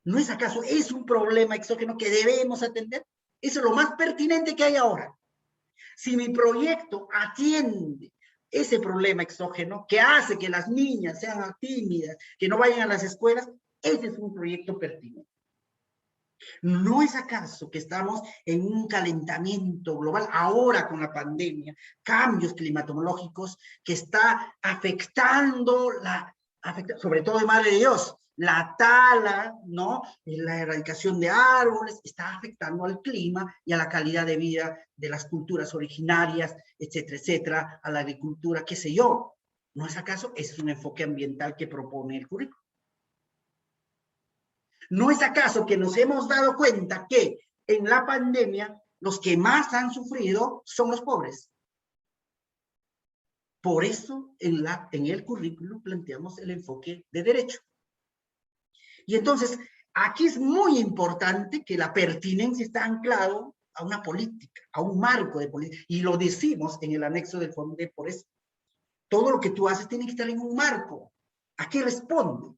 ¿No es acaso es un problema exógeno que debemos atender? Eso es lo más pertinente que hay ahora. Si mi proyecto atiende ese problema exógeno que hace que las niñas sean tímidas, que no vayan a las escuelas, ese es un proyecto pertinente. ¿No es acaso que estamos en un calentamiento global ahora con la pandemia, cambios climatológicos que está afectando sobre todo de Madre de Dios, la tala, ¿no? La erradicación de árboles, está afectando al clima y a la calidad de vida de las culturas originarias, etcétera, etcétera, a la agricultura, qué sé yo? ¿No es acaso? Ese es un enfoque ambiental que propone el currículo. ¿No es acaso que nos hemos dado cuenta que en la pandemia los que más han sufrido son los pobres? Por eso en el currículo planteamos el enfoque de derecho. Y entonces, aquí es muy importante que la pertinencia está anclado a una política, a un marco de política. Y lo decimos en el anexo del FONDE por eso. Todo lo que tú haces tiene que estar en un marco. ¿A qué responde?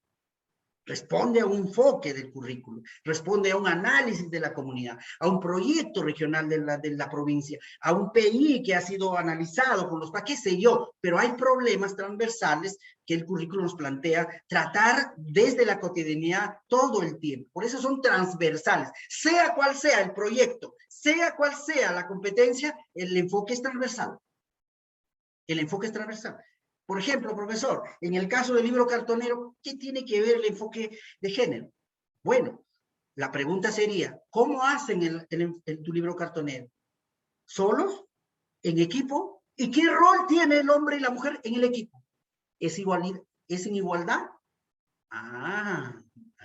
Responde a un enfoque del currículo, responde a un análisis de la comunidad, a un proyecto regional de la provincia, a un PI que ha sido analizado con los qué sé yo, pero hay problemas transversales que el currículo nos plantea tratar desde la cotidianidad todo el tiempo. Por eso son transversales. Sea cual sea el proyecto, sea cual sea la competencia, el enfoque es transversal. El enfoque es transversal. Por ejemplo, profesor, en el caso del libro cartonero, ¿qué tiene que ver el enfoque de género? Bueno, la pregunta sería, ¿cómo hacen en tu libro cartonero? ¿Solos? ¿En equipo? ¿Y qué rol tiene el hombre y la mujer en el equipo? ¿Es en igualdad? Ah,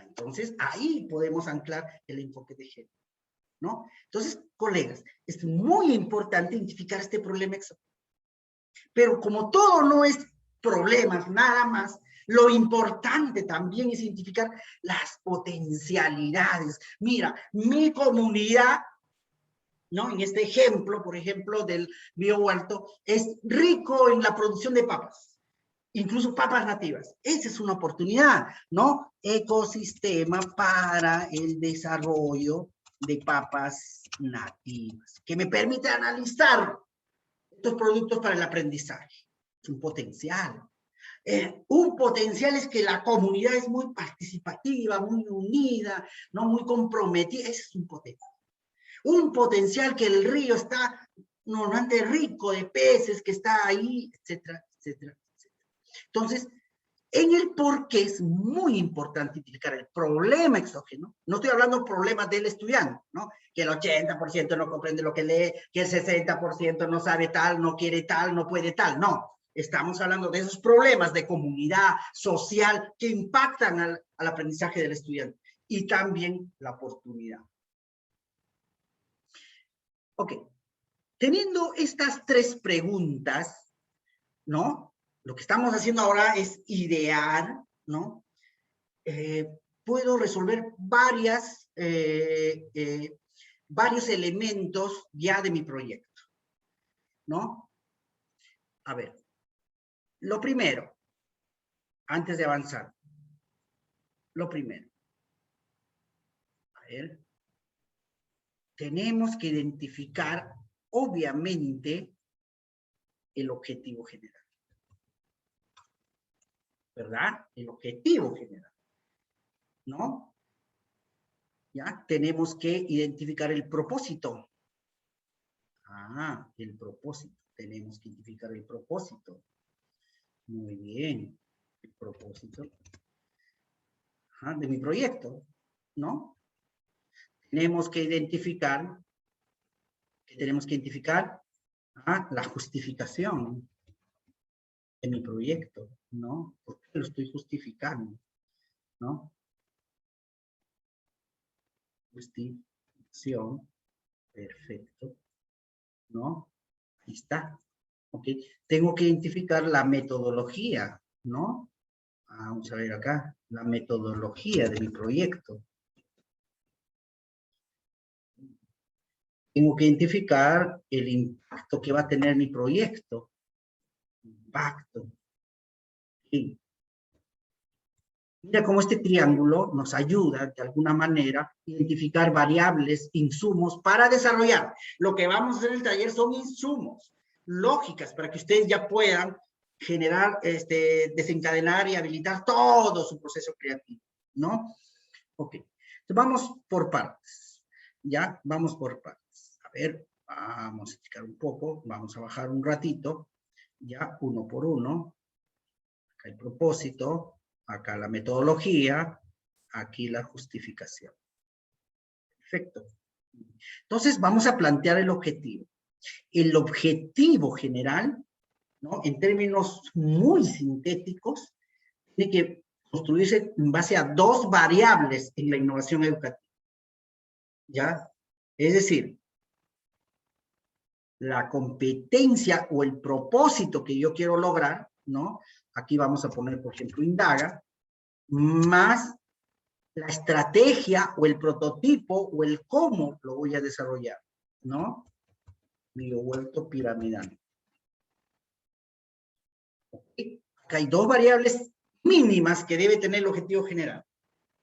entonces ahí podemos anclar el enfoque de género, ¿no? Entonces, colegas, es muy importante identificar este problema exógeno. Pero como todo no es problemas, nada más, lo importante también es identificar las potencialidades. Mira, mi comunidad, ¿no? En este ejemplo, por ejemplo, del biohuerto, es rico en la producción de papas, incluso papas nativas. Esa es una oportunidad, ¿no? Ecosistema para el desarrollo de papas nativas, que me permite analizar estos productos para el aprendizaje. Es un potencial. Un potencial es que la comunidad es muy participativa, muy unida, ¿no? Muy comprometida. Ese es un potencial. Un potencial que el río está normalmente rico de peces, que está ahí, etcétera, etcétera, etcétera. Entonces, en el por qué es muy importante identificar el problema exógeno. No estoy hablando de problemas del estudiante, ¿no? Que el 80% no comprende lo que lee, que el 60% no sabe tal, no quiere tal, no puede tal. No, estamos hablando de esos problemas de comunidad social que impactan al aprendizaje del estudiante y también la oportunidad. Ok, teniendo estas 3 preguntas, ¿no? Lo que estamos haciendo ahora es idear, ¿no? Puedo resolver varios elementos ya de mi proyecto, ¿no? A ver, lo primero, antes de avanzar, lo primero, a ver, tenemos que identificar, obviamente, el objetivo general. ¿Verdad? El objetivo general. ¿No? Ya tenemos que identificar el propósito. Ah, el propósito. Tenemos que identificar el propósito. Muy bien. El propósito de mi proyecto, ¿no? Tenemos que identificar, la justificación de mi proyecto, ¿no? ¿Por qué lo estoy justificando? ¿No? Justificación, perfecto, ¿no? Ahí está, ¿ok? Tengo que identificar la metodología, ¿no? Vamos a ver acá, la metodología de mi proyecto. Tengo que identificar el impacto que va a tener mi proyecto. Impacto. Sí. Mira cómo este triángulo nos ayuda de alguna manera a identificar variables, insumos para desarrollar. Lo que vamos a hacer en el taller son insumos, lógicas, para que ustedes ya puedan generar, desencadenar y habilitar todo su proceso creativo, ¿no? Ok, entonces vamos por partes, ¿ya? Vamos por partes. A ver, vamos a explicar un poco, vamos a bajar un ratito, ya, uno por uno. Acá el propósito, acá la metodología, aquí la justificación. Perfecto. Entonces vamos a plantear el objetivo. El objetivo general, ¿no? En términos muy sintéticos, tiene que construirse en base a dos variables en la innovación educativa. ¿Ya? Es decir, la competencia o el propósito que yo quiero lograr, ¿no? Aquí vamos a poner, por ejemplo, indaga, más la estrategia o el prototipo o el cómo lo voy a desarrollar, ¿no? Biohuerto piramidal. ¿Okay? Acá hay dos variables mínimas que debe tener el objetivo general.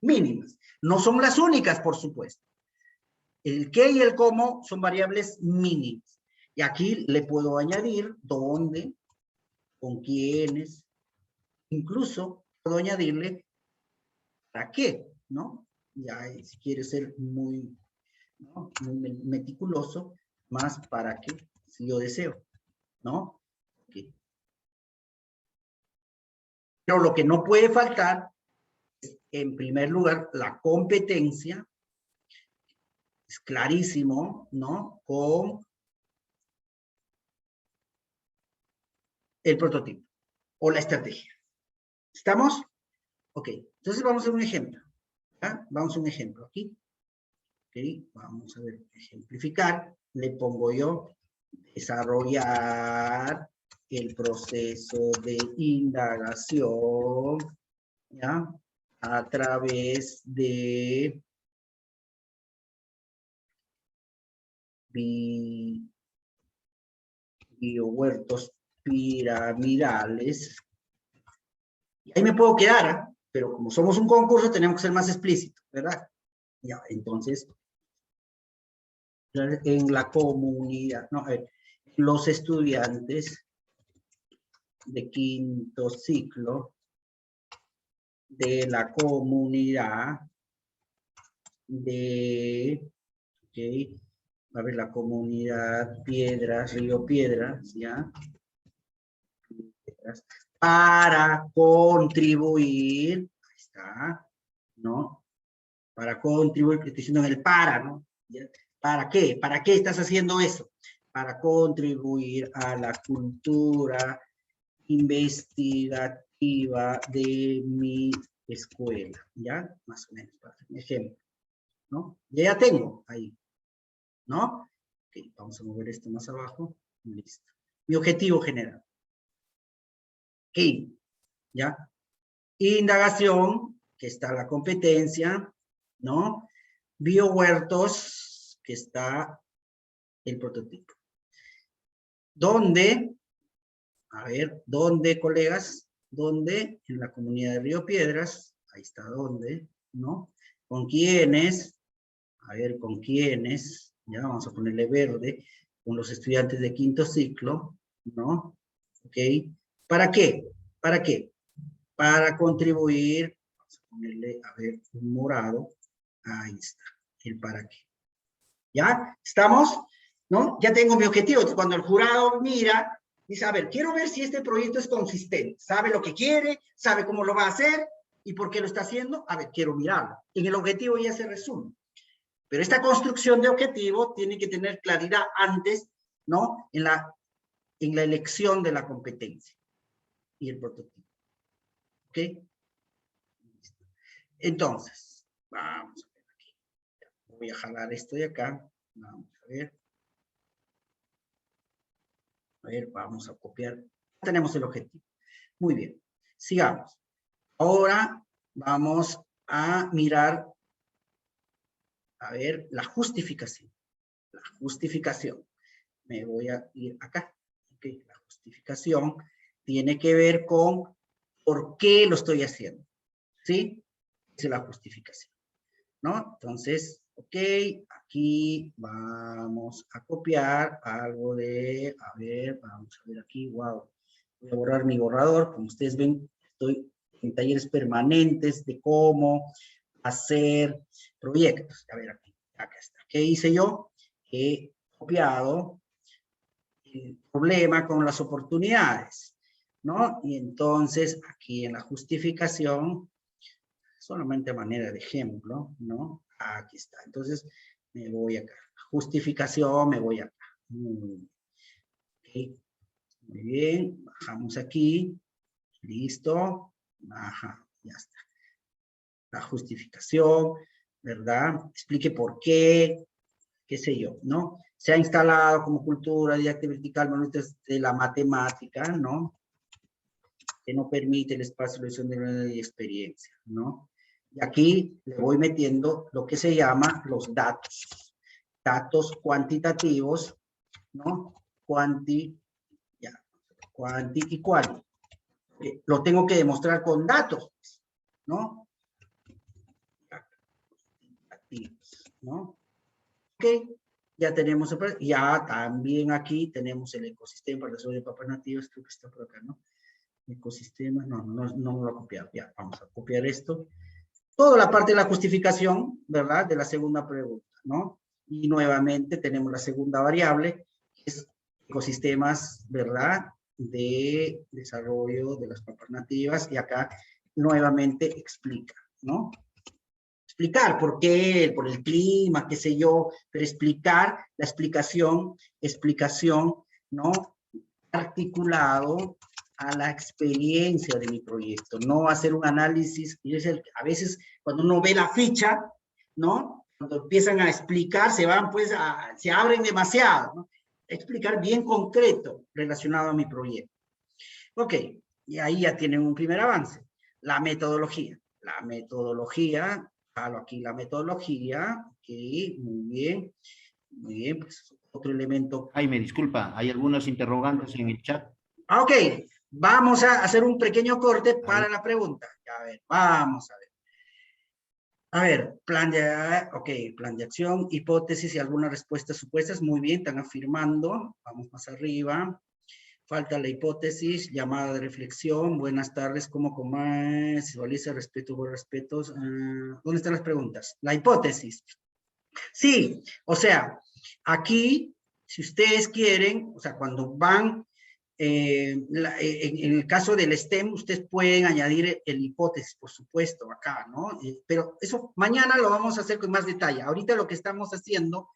Mínimas. No son las únicas, por supuesto. El qué y el cómo son variables mínimas. Y aquí le puedo añadir dónde, con quiénes, incluso puedo añadirle para qué, ¿no? Ya si quiere ser muy, ¿no? Muy meticuloso, más para qué, si yo deseo, ¿no? Okay. Pero lo que no puede faltar es, en primer lugar, la competencia. Es clarísimo, ¿no? Con el prototipo o la estrategia. ¿Estamos? Ok, entonces vamos a hacer un ejemplo. ¿Ya? Vamos a un ejemplo aquí. Ok, vamos a ver, ejemplificar. Le pongo yo desarrollar el proceso de indagación, ¿ya? A través de biohuertos piramidales. Y ahí me puedo quedar, ¿eh? Pero como somos un concurso tenemos que ser más explícitos, ¿verdad? Ya, entonces, en la comunidad, no, a ver, los estudiantes de quinto ciclo de la comunidad de, ok, a ver, la comunidad Piedras, Río Piedras, ¿ya? Piedras, para contribuir, ahí está, ¿no? Para contribuir, estoy diciendo en el para, ¿no? ¿Ya? ¿Para qué? ¿Para qué estás haciendo eso? Para contribuir a la cultura investigativa de mi escuela, ¿ya? Más o menos, para hacer un ejemplo, ¿no? Ya tengo ahí, ¿no? Ok, vamos a mover esto más abajo, listo. Mi objetivo general. Ok, ¿ya? Indagación, que está la competencia, ¿no? Biohuertos, que está el prototipo. ¿Dónde? A ver, ¿dónde, colegas? ¿Dónde? En la comunidad de Río Piedras. Ahí está, ¿dónde? ¿No? ¿Con quiénes? A ver, ¿con quiénes? Ya vamos a ponerle verde. Con los estudiantes de quinto ciclo, ¿no? ¿Ok? ¿Para qué? ¿Para qué? Para contribuir, vamos a ponerle, a ver, un morado, ahí está, el para qué. ¿Ya? ¿Estamos? ¿No? Ya tengo mi objetivo. Entonces, cuando el jurado mira, dice, a ver, quiero ver si este proyecto es consistente. ¿Sabe lo que quiere? ¿Sabe cómo lo va a hacer? ¿Y por qué lo está haciendo? A ver, quiero mirarlo. En el objetivo ya se resume. Pero esta construcción de objetivo tiene que tener claridad antes, ¿no? En la elección de la competencia y el prototipo. ¿Ok? Entonces, vamos a ver aquí. Voy a jalar esto de acá. Vamos a ver. A ver, vamos a copiar. Tenemos el objetivo. Muy bien. Sigamos. Ahora vamos a mirar, a ver, la justificación. La justificación. Me voy a ir acá. Okay. La justificación tiene que ver con por qué lo estoy haciendo. ¿Sí? Esa es la justificación. ¿No? Entonces, ok, aquí vamos a copiar algo de, a ver, vamos a ver aquí, wow. Voy a borrar mi borrador. Como ustedes ven, estoy en talleres permanentes de cómo hacer proyectos. A ver, aquí, acá está. ¿Qué hice yo? He copiado el problema con las oportunidades, ¿no? Y entonces, aquí en la justificación, solamente a manera de ejemplo, ¿no? Aquí está. Entonces, me voy acá. Justificación, me voy acá. Okay. Muy bien, bajamos aquí. Listo. Baja, ya está. La justificación, ¿verdad? Explique por qué, qué sé yo, ¿no? Se ha instalado como cultura didáctica vertical de la matemática, ¿no? Que no permite el espacio de elección de experiencia, ¿no? Y aquí le voy metiendo lo que se llama los datos. Datos cuantitativos, ¿no? Cuanti y quali. Lo tengo que demostrar con datos, ¿no? ¿No? Ok, ya tenemos, ya también aquí tenemos el ecosistema para el desarrollo de papas nativas, creo que está por acá, ¿no? Ecosistemas, no lo he copiado, ya, vamos a copiar esto. Toda la parte de la justificación, ¿verdad? De la segunda pregunta, ¿no? Y nuevamente tenemos la segunda variable, que es ecosistemas, ¿verdad? De desarrollo de las papas nativas, y acá nuevamente explica, ¿no? Explicar por qué, por el clima, qué sé yo, pero explicar la explicación, ¿no? Articulado a la experiencia de mi proyecto, no hacer un análisis. A veces cuando uno ve la ficha, ¿no? Cuando empiezan a explicar, se van pues, se abren demasiado, ¿no? Explicar bien concreto relacionado a mi proyecto. Ok, y ahí ya tienen un primer avance. La metodología. La metodología, jalo aquí la metodología, ok, muy bien, pues otro elemento. Ay, me disculpa, hay algunos interrogantes en el chat. Ok, vamos a hacer un pequeño corte para la pregunta. A ver, vamos a ver. A ver, plan de acción, hipótesis y algunas respuestas supuestas. Muy bien, están afirmando. Vamos más arriba. Falta la hipótesis, llamada de reflexión. Buenas tardes, ¿cómo se visualiza respeto por respetos? ¿Dónde están las preguntas? La hipótesis. Sí, o sea, aquí, si ustedes quieren, o sea, cuando van, en el caso del STEM, ustedes pueden añadir el hipótesis, por supuesto, acá, ¿no? Pero eso mañana lo vamos a hacer con más detalle. Ahorita lo que estamos haciendo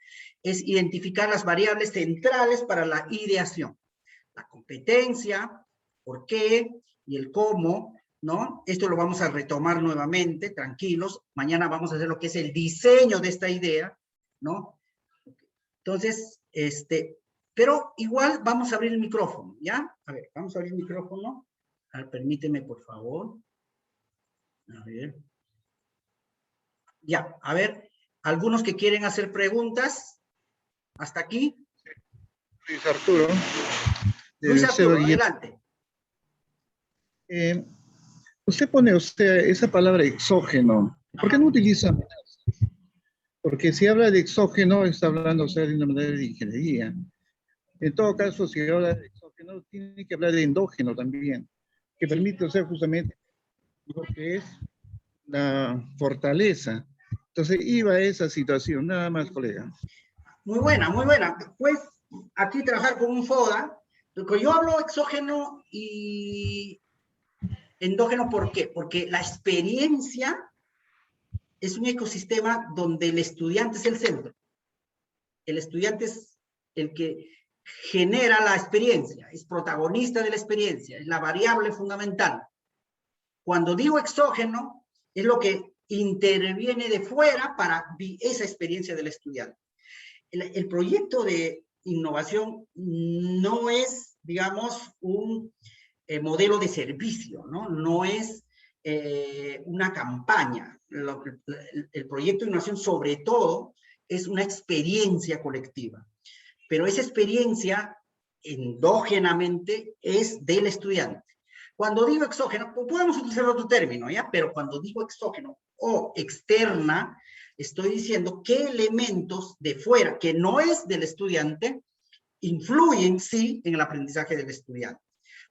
es identificar las variables centrales para la ideación. La competencia, por qué y el cómo, ¿no? Esto lo vamos a retomar nuevamente, tranquilos. Mañana vamos a hacer lo que es el diseño de esta idea, ¿no? Entonces, pero igual vamos a abrir el micrófono, ¿ya? A ver, vamos a abrir el micrófono. A ver, permíteme, por favor. A ver. Ya, a ver, algunos que quieren hacer preguntas. ¿Hasta aquí? Luis Arturo. Luis Arturo, adelante. Usted pone esa palabra exógeno. ¿Por qué no utiliza? Porque si habla de exógeno, está hablando de una manera de ingeniería. En todo caso, si habla de exógeno, exógeno, tiene que hablar de endógeno también, que permite, o sea, justamente lo que es la fortaleza. Entonces, iba a esa situación, nada más, colega. Muy buena, muy buena. Pues aquí trabajar con un FODA, porque yo hablo exógeno y endógeno, ¿por qué? Porque la experiencia es un ecosistema donde el estudiante es el centro. El estudiante es el que genera la experiencia, es protagonista de la experiencia, es la variable fundamental. Cuando digo exógeno, es lo que interviene de fuera para esa experiencia del estudiante. El proyecto de innovación no es, digamos, un modelo de servicio, ¿no? No es una campaña. El proyecto de innovación, sobre todo, es una experiencia colectiva. Pero esa experiencia, endógenamente, es del estudiante. Cuando digo exógeno, podemos utilizar otro término, ¿ya? Pero cuando digo exógeno o externa, estoy diciendo qué elementos de fuera, que no es del estudiante, influyen, sí, en el aprendizaje del estudiante.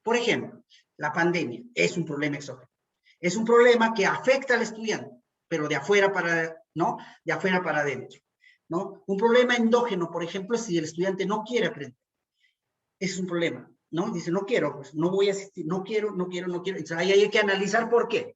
Por ejemplo, la pandemia es un problema exógeno. Es un problema que afecta al estudiante, pero de afuera para, ¿no? De afuera para adentro, ¿no? Un problema endógeno, por ejemplo, si el estudiante no quiere aprender. Ese es un problema, ¿no? Dice, no quiero, pues no voy a asistir, no quiero. Entonces, ahí hay que analizar por qué.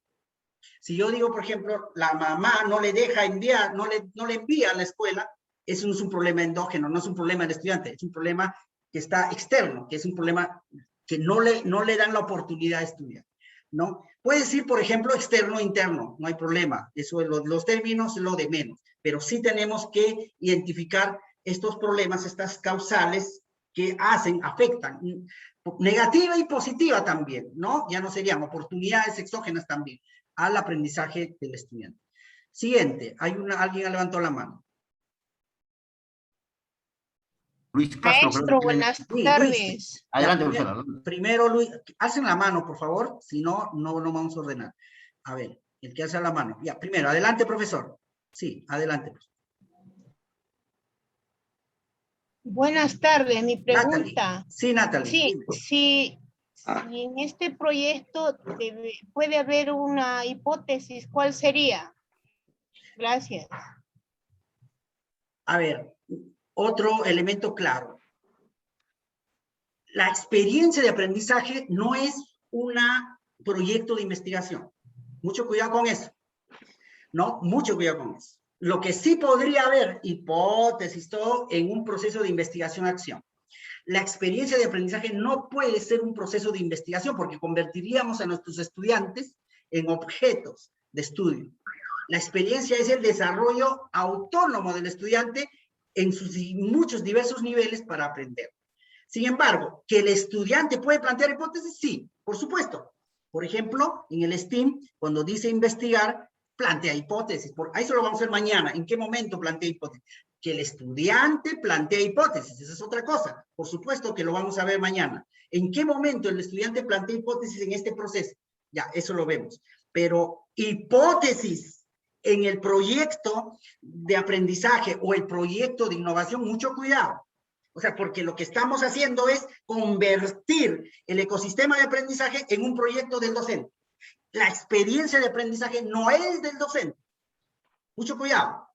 Si yo digo, por ejemplo, la mamá no le deja enviar, no le envía a la escuela, eso no es un problema endógeno, no es un problema del estudiante, es un problema que está externo, que es un problema que no le dan la oportunidad de estudiar, ¿no? Puede decir, por ejemplo, externo, interno, no hay problema, eso los términos es lo de menos, pero sí tenemos que identificar estos problemas, estas causales que afectan, negativa y positiva también, ¿no? Ya no serían oportunidades exógenas también al aprendizaje del estudiante. Siguiente, alguien ha levantado la mano. Luis Castro. Maestro, buenas tardes. Adelante, Ya, profesora. primero, Luis, alcen la mano, por favor, si no, no vamos a ordenar. A ver, el que alza la mano. Ya, primero, adelante, profesor. Sí, adelante. Buenas tardes, mi pregunta. Natalie. Sí, Natalie. Sí, Dime. si en este proyecto puede haber una hipótesis, ¿cuál sería? Gracias. A ver, otro elemento claro. La experiencia de aprendizaje no es un proyecto de investigación. Mucho cuidado con eso. ¿No? Mucho cuidado con eso. Lo que sí podría haber, hipótesis, todo, en un proceso de investigación-acción. La experiencia de aprendizaje no puede ser un proceso de investigación porque convertiríamos a nuestros estudiantes en objetos de estudio. La experiencia es el desarrollo autónomo del estudiante en sus muchos diversos niveles para aprender. Sin embargo, ¿que el estudiante puede plantear hipótesis? Sí, por supuesto. Por ejemplo, en el STEAM, cuando dice investigar, plantea hipótesis. Ahí eso lo vamos a ver mañana. ¿En qué momento plantea hipótesis? Que el estudiante plantea hipótesis. Esa es otra cosa. Por supuesto que lo vamos a ver mañana. ¿En qué momento el estudiante plantea hipótesis en este proceso? Ya, eso lo vemos. Pero hipótesis en el proyecto de aprendizaje o el proyecto de innovación, mucho cuidado. O sea, porque lo que estamos haciendo es convertir el ecosistema de aprendizaje en un proyecto del docente. La experiencia de aprendizaje no es del docente. Mucho cuidado.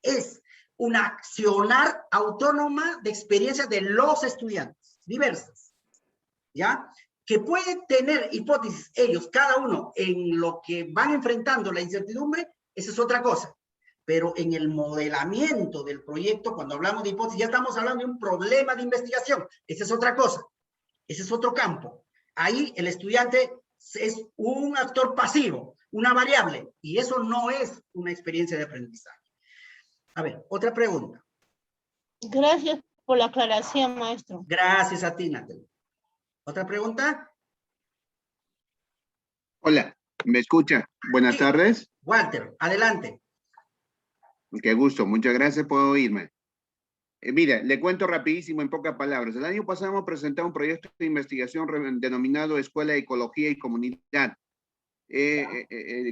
Es una accionar autónoma de experiencia de los estudiantes, diversas. ¿Ya? Que pueden tener hipótesis ellos, cada uno, en lo que van enfrentando la incertidumbre, esa es otra cosa. Pero en el modelamiento del proyecto, cuando hablamos de hipótesis, ya estamos hablando de un problema de investigación. Esa es otra cosa. Ese es otro campo. Ahí el estudiante es un actor pasivo, una variable, y eso no es una experiencia de aprendizaje. A ver, otra pregunta. Gracias por la aclaración, maestro. Gracias a ti, Natalie. ¿Otra pregunta? Hola, ¿me escucha? Buenas Sí. tardes. Walter, adelante. Qué gusto, muchas gracias por oírme. Mira, le cuento rapidísimo en pocas palabras. El año pasado hemos presentado un proyecto de investigación denominado Escuela de Ecología y Comunidad.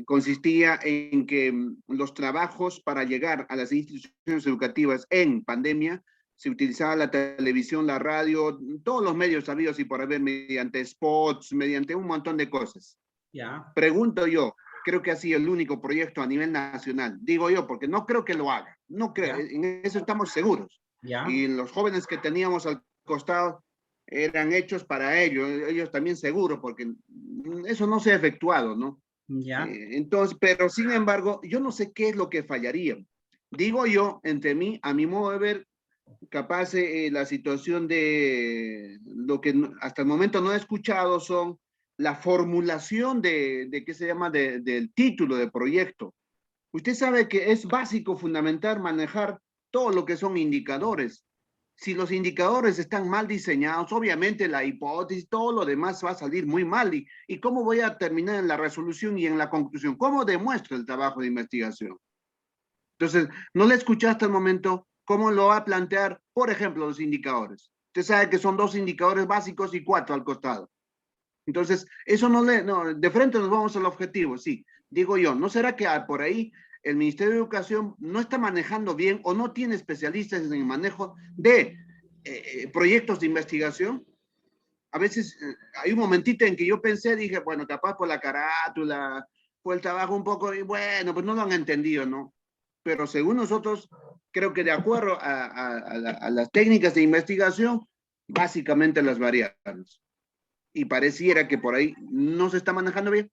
Consistía en que los trabajos para llegar a las instituciones educativas en pandemia se utilizaba la televisión, la radio, todos los medios sabidos y por haber, mediante spots, mediante un montón de cosas. Ya. Pregunto yo, creo que ha sido el único proyecto a nivel nacional. Digo yo, porque no creo que lo haga. No creo, Ya. en eso estamos seguros. Ya. Y los jóvenes que teníamos al costado eran hechos para ellos también seguros, porque eso no se ha efectuado, ¿no? Ya. Entonces, pero sin embargo, yo no sé qué es lo que fallaría. Digo yo, entre mí, a mi modo de ver, capaz la situación de lo que hasta el momento no he escuchado son la formulación de ¿qué se llama? Del título de proyecto. Usted sabe que es básico, fundamental, manejar todo lo que son indicadores. Si los indicadores están mal diseñados, obviamente la hipótesis, todo lo demás va a salir muy mal. ¿Y cómo voy a terminar en la resolución y en la conclusión? ¿Cómo demuestro el trabajo de investigación? Entonces, no le escuché hasta el momento cómo lo va a plantear, por ejemplo, los indicadores. Usted sabe que son 2 indicadores básicos y 4 al costado. Entonces, eso no, de frente nos vamos al objetivo, sí. Digo yo, ¿no será que por ahí el Ministerio de Educación no está manejando bien o no tiene especialistas en el manejo de proyectos de investigación? A veces hay un momentito en que yo pensé, dije, bueno, capaz por la carátula, por el trabajo un poco, y bueno, pues no lo han entendido, ¿no? Pero según nosotros, creo que de acuerdo a las técnicas de investigación, básicamente las variables. Y pareciera que por ahí no se está manejando bien.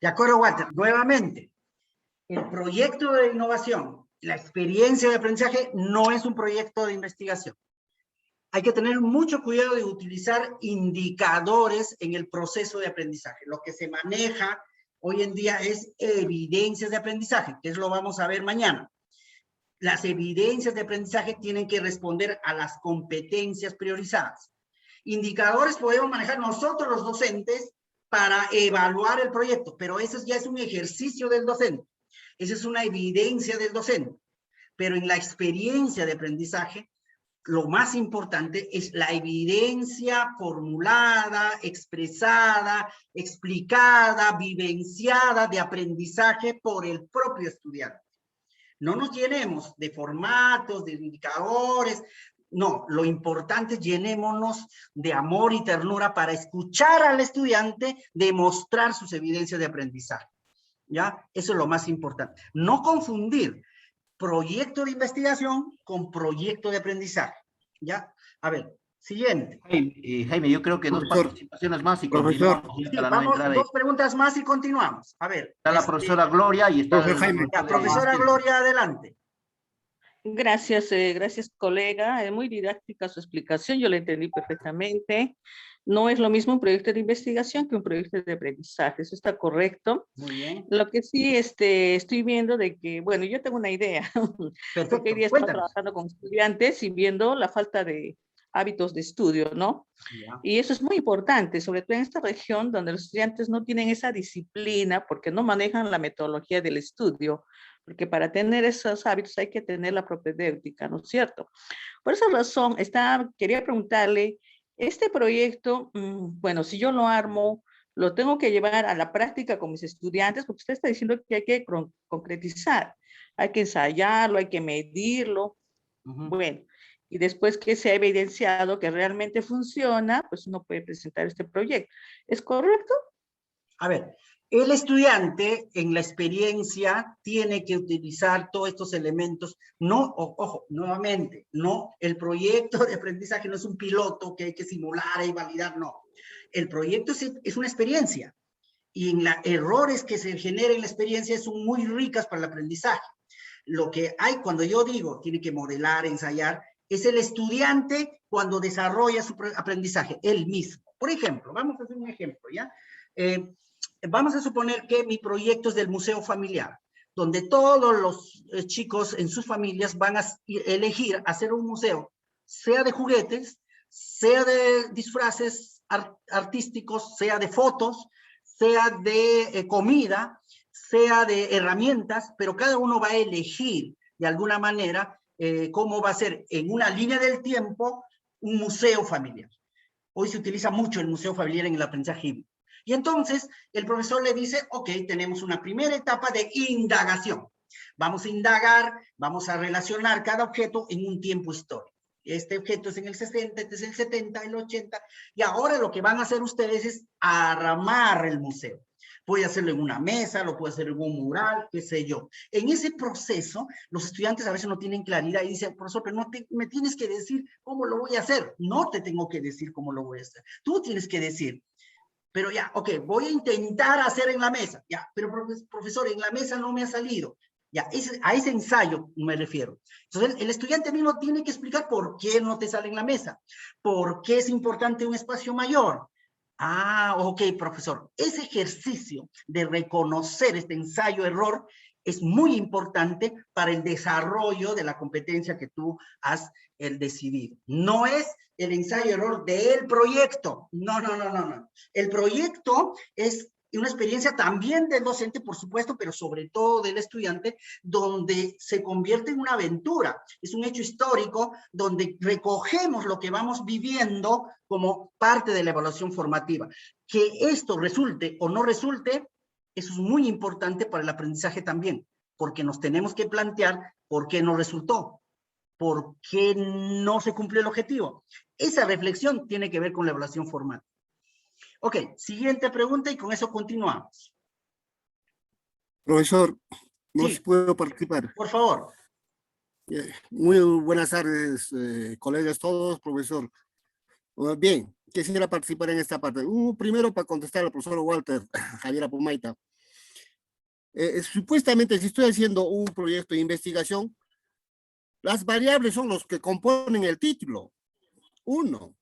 De acuerdo, Walter. Nuevamente, el proyecto de innovación, la experiencia de aprendizaje no es un proyecto de investigación. Hay que tener mucho cuidado de utilizar indicadores en el proceso de aprendizaje. Lo que se maneja hoy en día es evidencias de aprendizaje, que eso lo vamos a ver mañana. Las evidencias de aprendizaje tienen que responder a las competencias priorizadas. Indicadores podemos manejar nosotros los docentes para evaluar el proyecto, pero eso ya es un ejercicio del docente. Esa es una evidencia del docente. Pero en la experiencia de aprendizaje, lo más importante es la evidencia formulada, expresada, explicada, vivenciada de aprendizaje por el propio estudiante. No nos llenemos de formatos, de indicadores. No, lo importante es llenémonos de amor y ternura para escuchar al estudiante demostrar sus evidencias de aprendizaje. ¿Ya? Eso es lo más importante. No confundir proyecto de investigación con proyecto de aprendizaje. ¿Ya? A ver, siguiente. Jaime, yo creo que 2 Profesor. participaciones más y Profesor. continuamos. Sí, vamos, 2 preguntas más y continuamos. A ver. Está la profesora Gloria y está... Profesor Jaime. Ya, profesora Gloria, adelante. Gracias, gracias colega. Es muy didáctica su explicación, yo la entendí perfectamente. No es lo mismo un proyecto de investigación que un proyecto de aprendizaje, eso está correcto. Muy bien. Lo que sí estoy viendo de que, bueno, yo tengo una idea. Perfecto, Porque hoy día estamos cuéntanos. trabajando con estudiantes y viendo la falta de hábitos de estudio, ¿no? Ya. Y eso es muy importante, sobre todo en esta región donde los estudiantes no tienen esa disciplina porque no manejan la metodología del estudio, porque para tener esos hábitos hay que tener la propedéutica, ¿no es cierto? Por esa razón, quería preguntarle, este proyecto, bueno, si yo lo armo, lo tengo que llevar a la práctica con mis estudiantes, porque usted está diciendo que hay que concretizar, hay que ensayarlo, hay que medirlo, bueno, y después que se ha evidenciado que realmente funciona, pues uno puede presentar este proyecto. ¿Es correcto? A ver, el estudiante en la experiencia tiene que utilizar todos estos elementos. No, ojo, nuevamente, no, el proyecto de aprendizaje no es un piloto que hay que simular y validar, no. El proyecto es una experiencia y en los errores que se generan en la experiencia son muy ricas para el aprendizaje. Lo que hay cuando yo digo tiene que modelar, ensayar, es el estudiante cuando desarrolla su aprendizaje, él mismo. Por ejemplo, vamos a hacer un ejemplo, ¿ya? Vamos a suponer que mi proyecto es del museo familiar, donde todos los chicos en sus familias van a elegir hacer un museo, sea de juguetes, sea de disfraces artísticos, sea de fotos, sea de comida, sea de herramientas, pero cada uno va a elegir de alguna manera cómo va a ser en una línea del tiempo un museo familiar. Hoy se utiliza mucho el museo familiar en el aprendizaje híbrido. Y entonces el profesor le dice, ok, tenemos una primera etapa de indagación. Vamos a indagar, vamos a relacionar cada objeto en un tiempo histórico. Este objeto es en el 60, este es el 70, el 80, y ahora lo que van a hacer ustedes es armar el museo. Puede hacerlo en una mesa, lo puede hacer en un mural, qué sé yo. En ese proceso, los estudiantes a veces no tienen claridad y dicen, profesor, pero no me tienes que decir cómo lo voy a hacer. No te tengo que decir cómo lo voy a hacer. Tú tienes que decir, pero ya, ok, voy a intentar hacer en la mesa. Ya, pero profesor, en la mesa no me ha salido. Ya, a ese ensayo me refiero. Entonces, el estudiante mismo tiene que explicar por qué no te sale en la mesa, por qué es importante un espacio mayor. Ah, ok, profesor. Ese ejercicio de reconocer este ensayo-error es muy importante para el desarrollo de la competencia que tú has decidido. No es el ensayo-error del proyecto. No, no, no, no, no. El proyecto es una experiencia también del docente, por supuesto, pero sobre todo del estudiante, donde se convierte en una aventura. Es un hecho histórico donde recogemos lo que vamos viviendo como parte de la evaluación formativa. Que esto resulte o no resulte, eso es muy importante para el aprendizaje también, porque nos tenemos que plantear por qué no resultó, por qué no se cumplió el objetivo. Esa reflexión tiene que ver con la evaluación formativa. Ok, siguiente pregunta y con eso continuamos. Profesor, no Sí. sé si puedo participar. Por favor. Muy buenas tardes, colegas todos, profesor. Bien, quisiera participar en esta parte. Primero, para contestar al profesor Walter Javier Apumaita. Supuestamente, si estoy haciendo un proyecto de investigación, las variables son los que componen el título. Uno.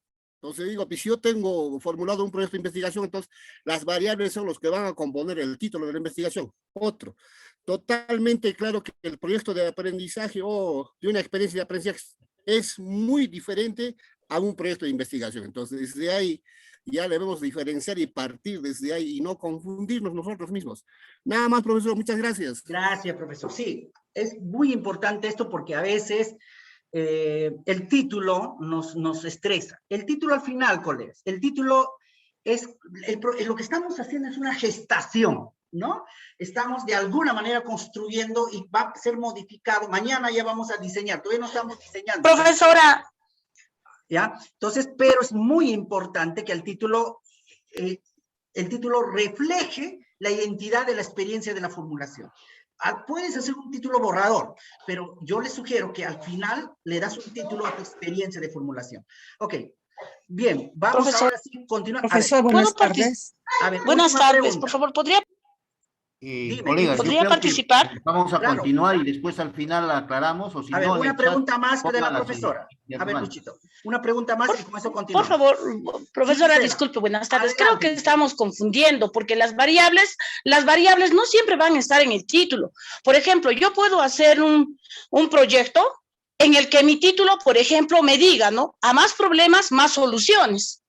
Entonces digo, pues si yo tengo formulado un proyecto de investigación, entonces las variables son los que van a componer el título de la investigación. Otro, totalmente claro que el proyecto de aprendizaje o de una experiencia de aprendizaje es muy diferente a un proyecto de investigación. Entonces desde ahí ya debemos diferenciar y partir desde ahí y no confundirnos nosotros mismos. Nada más, profesor, muchas gracias. Gracias, profesor. Sí, es muy importante esto porque a veces el título nos estresa. El título al final, colegas, el título es, lo que estamos haciendo es una gestación, ¿no? Estamos de alguna manera construyendo y va a ser modificado. Mañana ya vamos a diseñar, todavía no estamos diseñando. Profesora. ¿Ya? Entonces, pero es muy importante que el título refleje la identidad de la experiencia de la formulación. Puedes hacer un título borrador, pero yo les sugiero que al final le das un título a tu experiencia de formulación. Ok, bien, vamos Profesor, ahora sí a continuar. Profesor, buenas tardes. A ver, Buenas última tardes, pregunta. por favor, ¿podría Colegas, yo ¿podría creo que participar? vamos a Claro. continuar y después al final aclaramos, o si A ver, no, en una el pregunta chat, más de la póngalas profesora. y A ver, afirmamos. Luchito, una pregunta más y con eso continuamos. Por favor, profesora, Gisela, disculpe, buenas tardes. adelante. Creo que estamos confundiendo porque las variables no siempre van a estar en el título. Por ejemplo, yo puedo hacer un proyecto en el que mi título, por ejemplo, me diga, ¿no? A más problemas, más soluciones.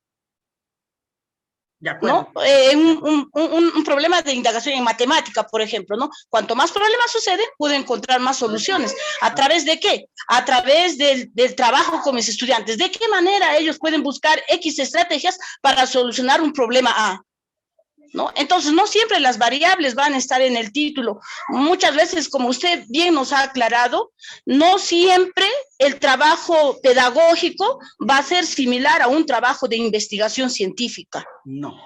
De acuerdo. ¿No? Un problema de indagación en matemática, por ejemplo, ¿no? Cuanto más problemas suceden, puedo encontrar más soluciones. ¿A través de qué? A través del trabajo con mis estudiantes. ¿De qué manera ellos pueden buscar X estrategias para solucionar un problema A? ¿No? Entonces, no siempre las variables van a estar en el título. Muchas veces, como usted bien nos ha aclarado, no siempre el trabajo pedagógico va a ser similar a un trabajo de investigación científica. No.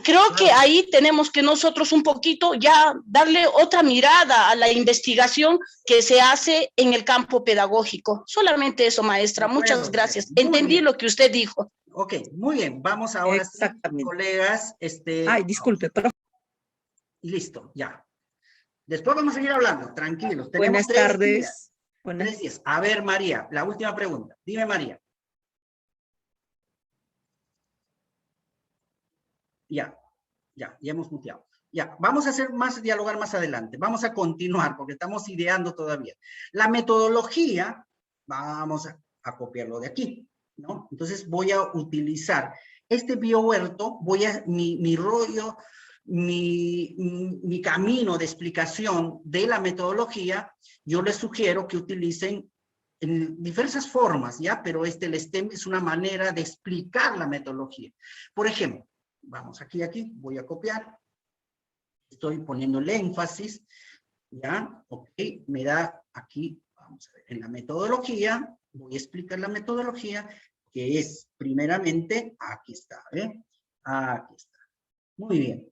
Creo que ahí tenemos que nosotros un poquito ya darle otra mirada a la investigación que se hace en el campo pedagógico. Solamente eso, maestra. Muchas gracias. Entendí lo que usted dijo. Ok, muy bien. Vamos ahora, sí, colegas. Ay, disculpe, pero... Listo, ya. Después vamos a seguir hablando, tranquilos. Buenas tardes. Buenas. 3 días. A ver, María, la última pregunta. Dime, María. Ya hemos muteado. Ya, vamos a dialogar más adelante. Vamos a continuar porque estamos ideando todavía. La metodología, vamos a copiarlo de aquí, ¿no? Entonces voy a utilizar este biohuerto, mi rollo, mi camino de explicación de la metodología, yo les sugiero que utilicen en diversas formas, ¿ya? Pero el STEM es una manera de explicar la metodología. Por ejemplo, vamos aquí, voy a copiar. Estoy poniendo el énfasis. ¿Ya? Ok, me da aquí, vamos a ver, en la metodología, voy a explicar la metodología, que es primeramente, aquí está, ¿eh? Aquí está. Muy bien.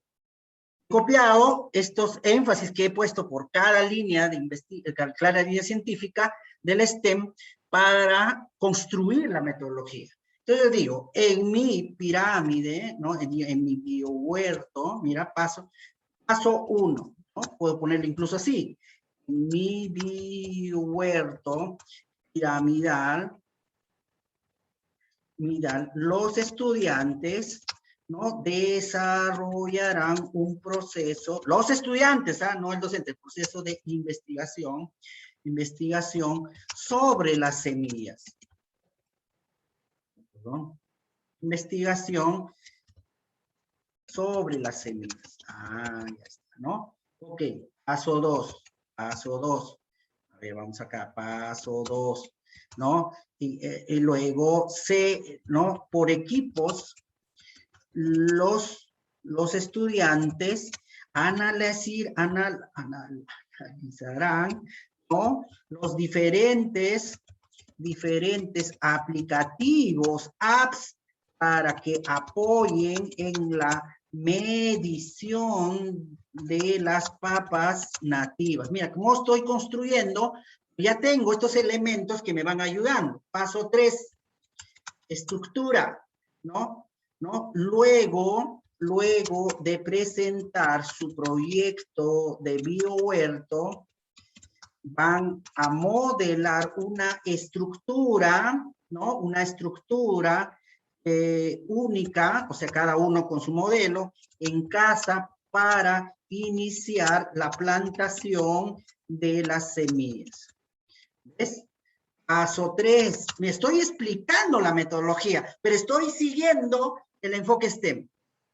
Copiado estos énfasis que he puesto por cada línea cada línea científica del STEM para construir la metodología. Entonces yo digo, en mi pirámide, ¿no? En mi biohuerto, mira, paso 1, ¿no? Puedo ponerlo incluso así. Mi biohuerto piramidal, mira, los estudiantes, ¿no? Desarrollarán un proceso, los estudiantes, no el docente, el proceso de investigación sobre las semillas. Perdón. Investigación sobre las semillas. Ya está, ¿no? Ok, paso 2. A ver, vamos acá, paso 2, ¿no? Y luego, ¿no? Por equipos, los estudiantes analizarán, ¿no? Los diferentes aplicativos, apps, para que apoyen en la medición de las papas nativas. Mira, como estoy construyendo, ya tengo estos elementos que me van ayudando. Paso 3, estructura, ¿no? Luego de presentar su proyecto de biohuerto, van a modelar una estructura, ¿no? Una estructura única, o sea, cada uno con su modelo, en casa para iniciar la plantación de las semillas. ¿Ves? Paso 3, me estoy explicando la metodología, pero estoy siguiendo el enfoque STEM.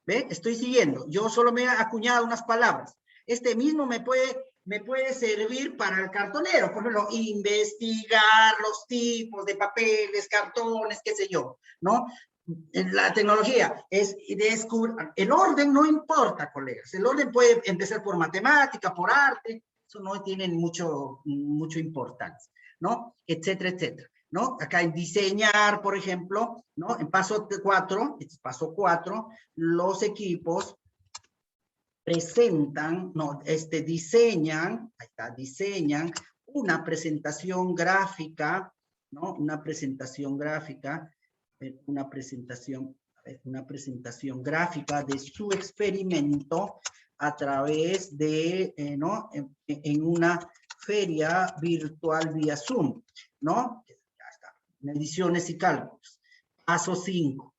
¿Ve? Estoy siguiendo. Yo solo me he acuñado unas palabras. Este mismo me puede servir para el cartonero. Por ejemplo, investigar los tipos de papeles, cartones, qué sé yo, ¿no? La tecnología es descubrir. El orden no importa, colegas. El orden puede empezar por matemática, por arte. Eso no tiene mucho importancia, ¿no? Etcétera, etcétera, ¿no? Acá en diseñar, por ejemplo, ¿no? En paso 4, los equipos presentan, diseñan, ahí está, diseñan una presentación gráfica, ¿no? Una presentación gráfica de su experimento a través de, ¿no? En una feria virtual vía Zoom, ¿no? Ya está. Mediciones y cálculos. Paso 5.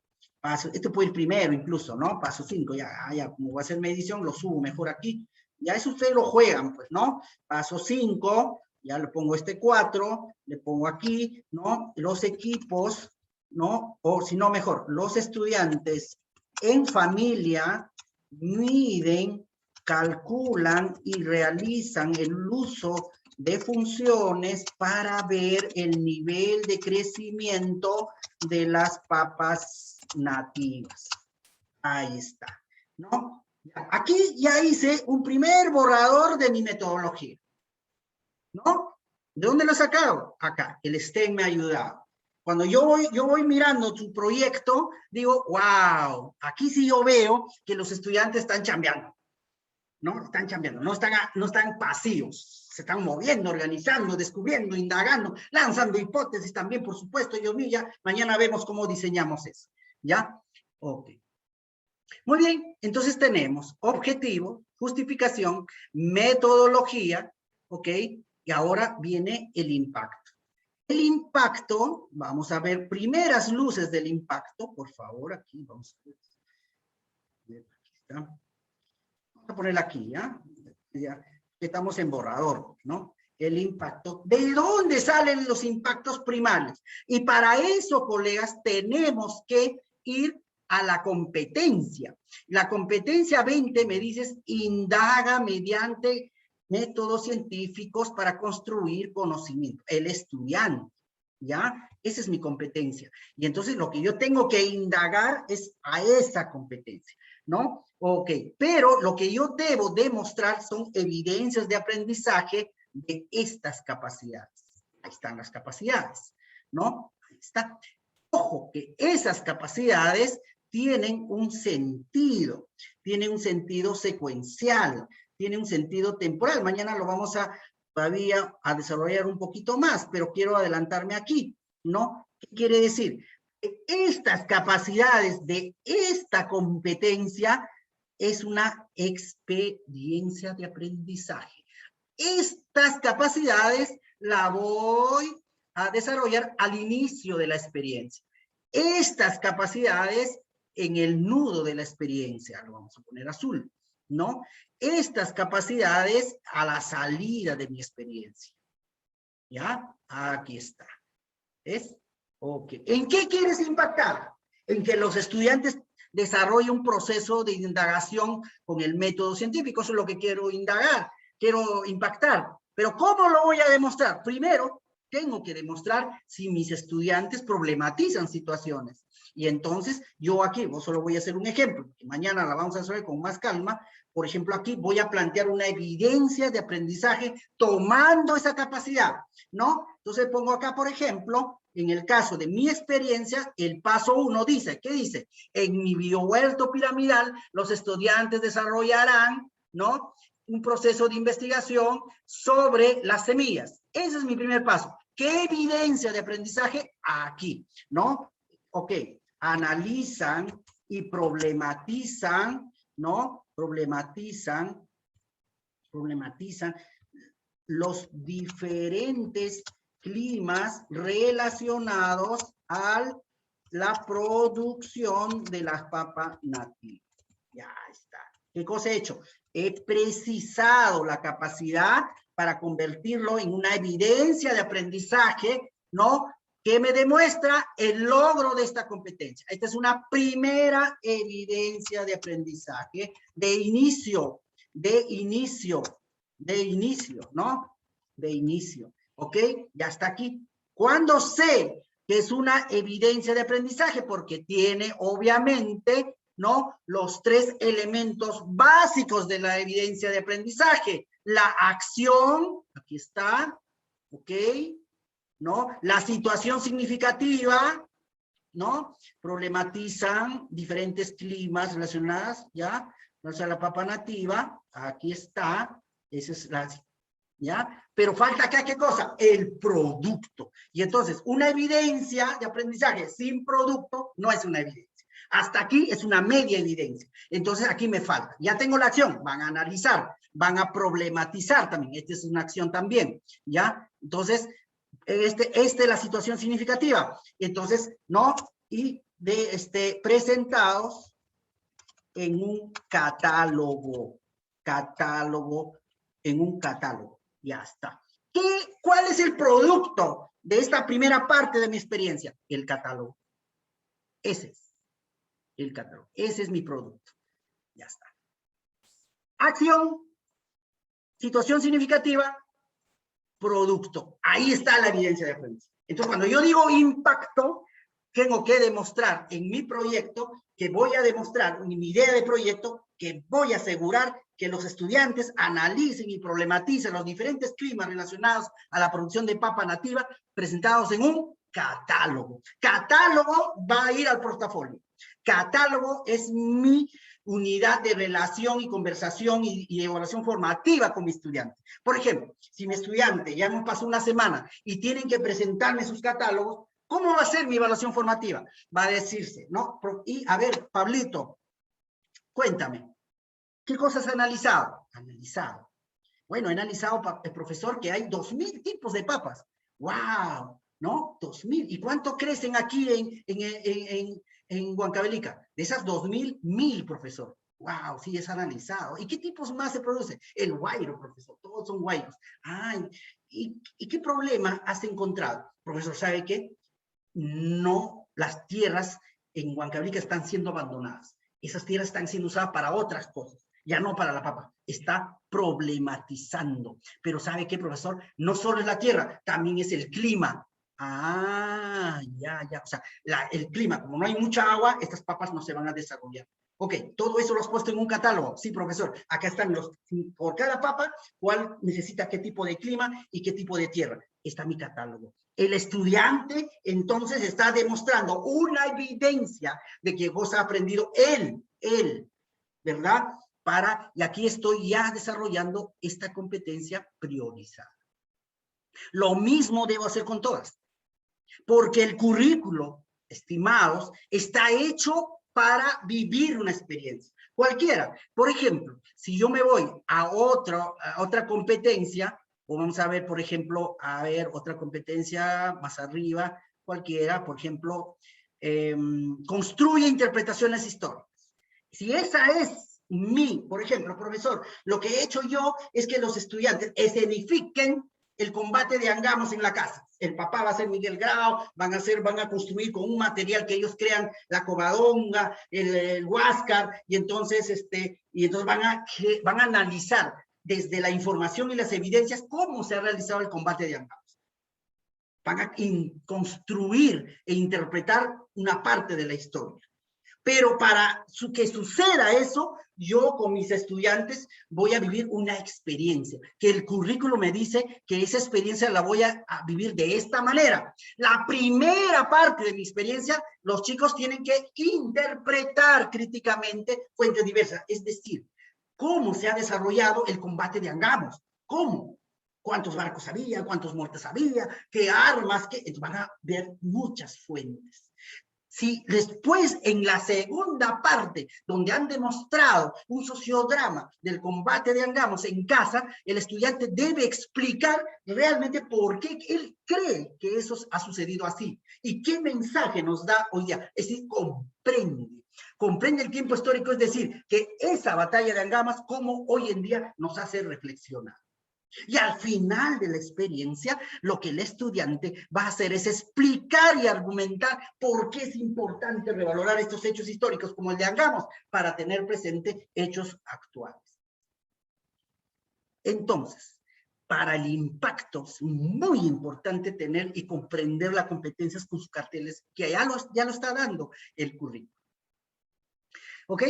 Este puede ir primero incluso, ¿no? Paso 5, ya, como va a ser medición, lo subo mejor aquí. Ya eso ustedes lo juegan, pues, ¿no? Paso 5, ya le pongo 4, le pongo aquí, ¿no? Los equipos, ¿no? O si no, mejor, los estudiantes en familia miden, calculan y realizan el uso de funciones para ver el nivel de crecimiento de las papas nativas. Ahí está, ¿no? Aquí ya hice un primer borrador de mi metodología, ¿no? ¿De dónde lo he sacado? Acá, el STEM me ha ayudado. Cuando yo voy mirando tu proyecto, digo, wow, aquí sí yo veo que los estudiantes están chambeando, ¿no? Están chambeando, no están pasivos, se están moviendo, organizando, descubriendo, indagando, lanzando hipótesis también, por supuesto, Dios mío, ya mañana vemos cómo diseñamos eso, ¿ya? Ok. Muy bien, entonces tenemos objetivo, justificación, metodología, ¿ok? Y ahora viene el impacto. El impacto, vamos a ver primeras luces del impacto, por favor, aquí vamos a ver. Aquí está. Vamos a ponerla aquí, ya estamos en borrador, ¿no? El impacto. ¿De dónde salen los impactos primarios? Y para eso, colegas, tenemos que ir a la competencia. La competencia 20 me dices, indaga mediante métodos científicos para construir conocimiento. El estudiante, ¿ya? Esa es mi competencia. Y entonces lo que yo tengo que indagar es a esa competencia, ¿no? Ok, pero lo que yo debo demostrar son evidencias de aprendizaje de estas capacidades. Ahí están las capacidades, ¿no? Ahí está. Ojo, que esas capacidades tienen un sentido secuencial, tienen un sentido temporal. Mañana lo vamos a todavía a desarrollar un poquito más, pero quiero adelantarme aquí, ¿no? ¿Qué quiere decir? Estas capacidades de esta competencia es una experiencia de aprendizaje. Estas capacidades la voy a desarrollar al inicio de la experiencia. Estas capacidades en el nudo de la experiencia, lo vamos a poner azul, ¿no? Estas capacidades a la salida de mi experiencia. ¿Ya? Aquí está. ¿Es? Ok. ¿En qué quieres impactar? En que los estudiantes desarrollen un proceso de indagación con el método científico. Eso es lo que quiero indagar, quiero impactar. Pero ¿cómo lo voy a demostrar? Primero, tengo que demostrar si mis estudiantes problematizan situaciones. Y entonces, yo aquí, solo voy a hacer un ejemplo, que mañana la vamos a hacer con más calma. Por ejemplo, aquí voy a plantear una evidencia de aprendizaje tomando esa capacidad, ¿no? Entonces pongo acá, por ejemplo, en el caso de mi experiencia, el paso 1 dice, ¿qué dice? En mi biohuerto piramidal, los estudiantes desarrollarán, ¿no? Un proceso de investigación sobre las semillas. Ese es mi primer paso. ¿Qué evidencia de aprendizaje? Aquí, ¿no? Ok, analizan y problematizan, ¿no? Problematizan los diferentes climas relacionados a la producción de las papas nativas. Ya está. ¿Qué cosa he hecho? He precisado la capacidad para convertirlo en una evidencia de aprendizaje, ¿no? Que me demuestra el logro de esta competencia. Esta es una primera evidencia de aprendizaje, de inicio, ¿no? De inicio, ¿ok? Ya está aquí. ¿Cuándo sé que es una evidencia de aprendizaje? Porque tiene, obviamente, ¿no? Los 3 elementos básicos de la evidencia de aprendizaje. La acción, aquí está, ¿ok? ¿No? La situación significativa, ¿no? Problematizan diferentes climas relacionados, ¿ya? O sea, la papa nativa, aquí está, esa es la, ¿ya? Pero falta acá, ¿qué cosa? El producto. Y entonces, una evidencia de aprendizaje sin producto no es una evidencia. Hasta aquí es una media evidencia. Entonces, aquí me falta. Ya tengo la acción, van a analizar, van a problematizar también. Esta es una acción también, ¿ya? Entonces, esta es la situación significativa. Entonces, ¿no? Y presentados en un catálogo. En un catálogo. Ya está. ¿Cuál es el producto de esta primera parte de mi experiencia? El catálogo. Ese es el catálogo. Ese es mi producto. Ya está. Acción, situación significativa, producto. Ahí está la evidencia de aprendizaje. Entonces, cuando yo digo impacto, tengo que demostrar en mi proyecto, que voy a demostrar, en mi idea de proyecto, que voy a asegurar que los estudiantes analicen y problematicen los diferentes climas relacionados a la producción de papa nativa presentados en un catálogo. Catálogo va a ir al portafolio. Catálogo es mi unidad de relación y conversación y evaluación formativa con mi estudiante. Por ejemplo, si mi estudiante ya nos pasó una semana y tienen que presentarme sus catálogos, ¿cómo va a ser mi evaluación formativa? Va a decirse, ¿no? Y a ver, Pablito, cuéntame, ¿qué cosas has analizado? Analizado. Bueno, he analizado, profesor, que hay 2000 tipos de papas. ¡Wow! ¿No? 2000. ¿Y cuánto crecen aquí en Huancavelica? De esas 2000, 1000, profesor. ¡Wow! Sí, es analizado. ¿Y qué tipos más se producen? El guairo, profesor. Todos son guairos. ¡Ay! ¿Y qué problema has encontrado? Profesor, ¿sabe qué? No, las tierras en Huancavelica están siendo abandonadas. Esas tierras están siendo usadas para otras cosas, ya no para la papa. Está problematizando. Pero ¿sabe qué, profesor? No solo es la tierra, también es el clima. Ah, ya. O sea, el clima, como no hay mucha agua, estas papas no se van a desarrollar. Ok, todo eso lo has puesto en un catálogo. Sí, profesor. Acá están por cada papa, cuál necesita qué tipo de clima y qué tipo de tierra. Está mi catálogo. El estudiante, entonces, está demostrando una evidencia de que vos has aprendido él, ¿verdad? Y aquí estoy ya desarrollando esta competencia priorizada. Lo mismo debo hacer con todas. Porque el currículo, estimados, está hecho para vivir una experiencia. Cualquiera. Por ejemplo, si yo me voy a otra competencia, o vamos a ver, por ejemplo, otra competencia más arriba, cualquiera, por ejemplo, construye interpretaciones históricas. Si esa es por ejemplo, profesor, lo que he hecho yo es que los estudiantes escenifiquen el combate de Angamos en la casa. El papá va a ser Miguel Grau, van a construir con un material que ellos crean, la covadonga, el huáscar, y entonces van a analizar desde la información y las evidencias cómo se ha realizado el combate de Angamos. Van a construir e interpretar una parte de la historia. Pero para que suceda eso, yo con mis estudiantes voy a vivir una experiencia, que el currículo me dice que esa experiencia la voy a vivir de esta manera. La primera parte de mi experiencia, los chicos tienen que interpretar críticamente fuentes diversas, es decir, cómo se ha desarrollado el combate de Angamos, cómo, cuántos barcos había, cuántos muertos había, qué armas, van a ver muchas fuentes. Si después en la segunda parte, donde han demostrado un sociodrama del combate de Angamos en casa, el estudiante debe explicar realmente por qué él cree que eso ha sucedido así y qué mensaje nos da hoy día. Es decir, comprende el tiempo histórico, es decir, que esa batalla de Angamos, como hoy en día nos hace reflexionar. Y al final de la experiencia, lo que el estudiante va a hacer es explicar y argumentar por qué es importante revalorar estos hechos históricos como el de Angamos para tener presente hechos actuales. Entonces, para el impacto es muy importante tener y comprender las competencias con sus carteles, que ya lo está dando el currículo. ¿Ok?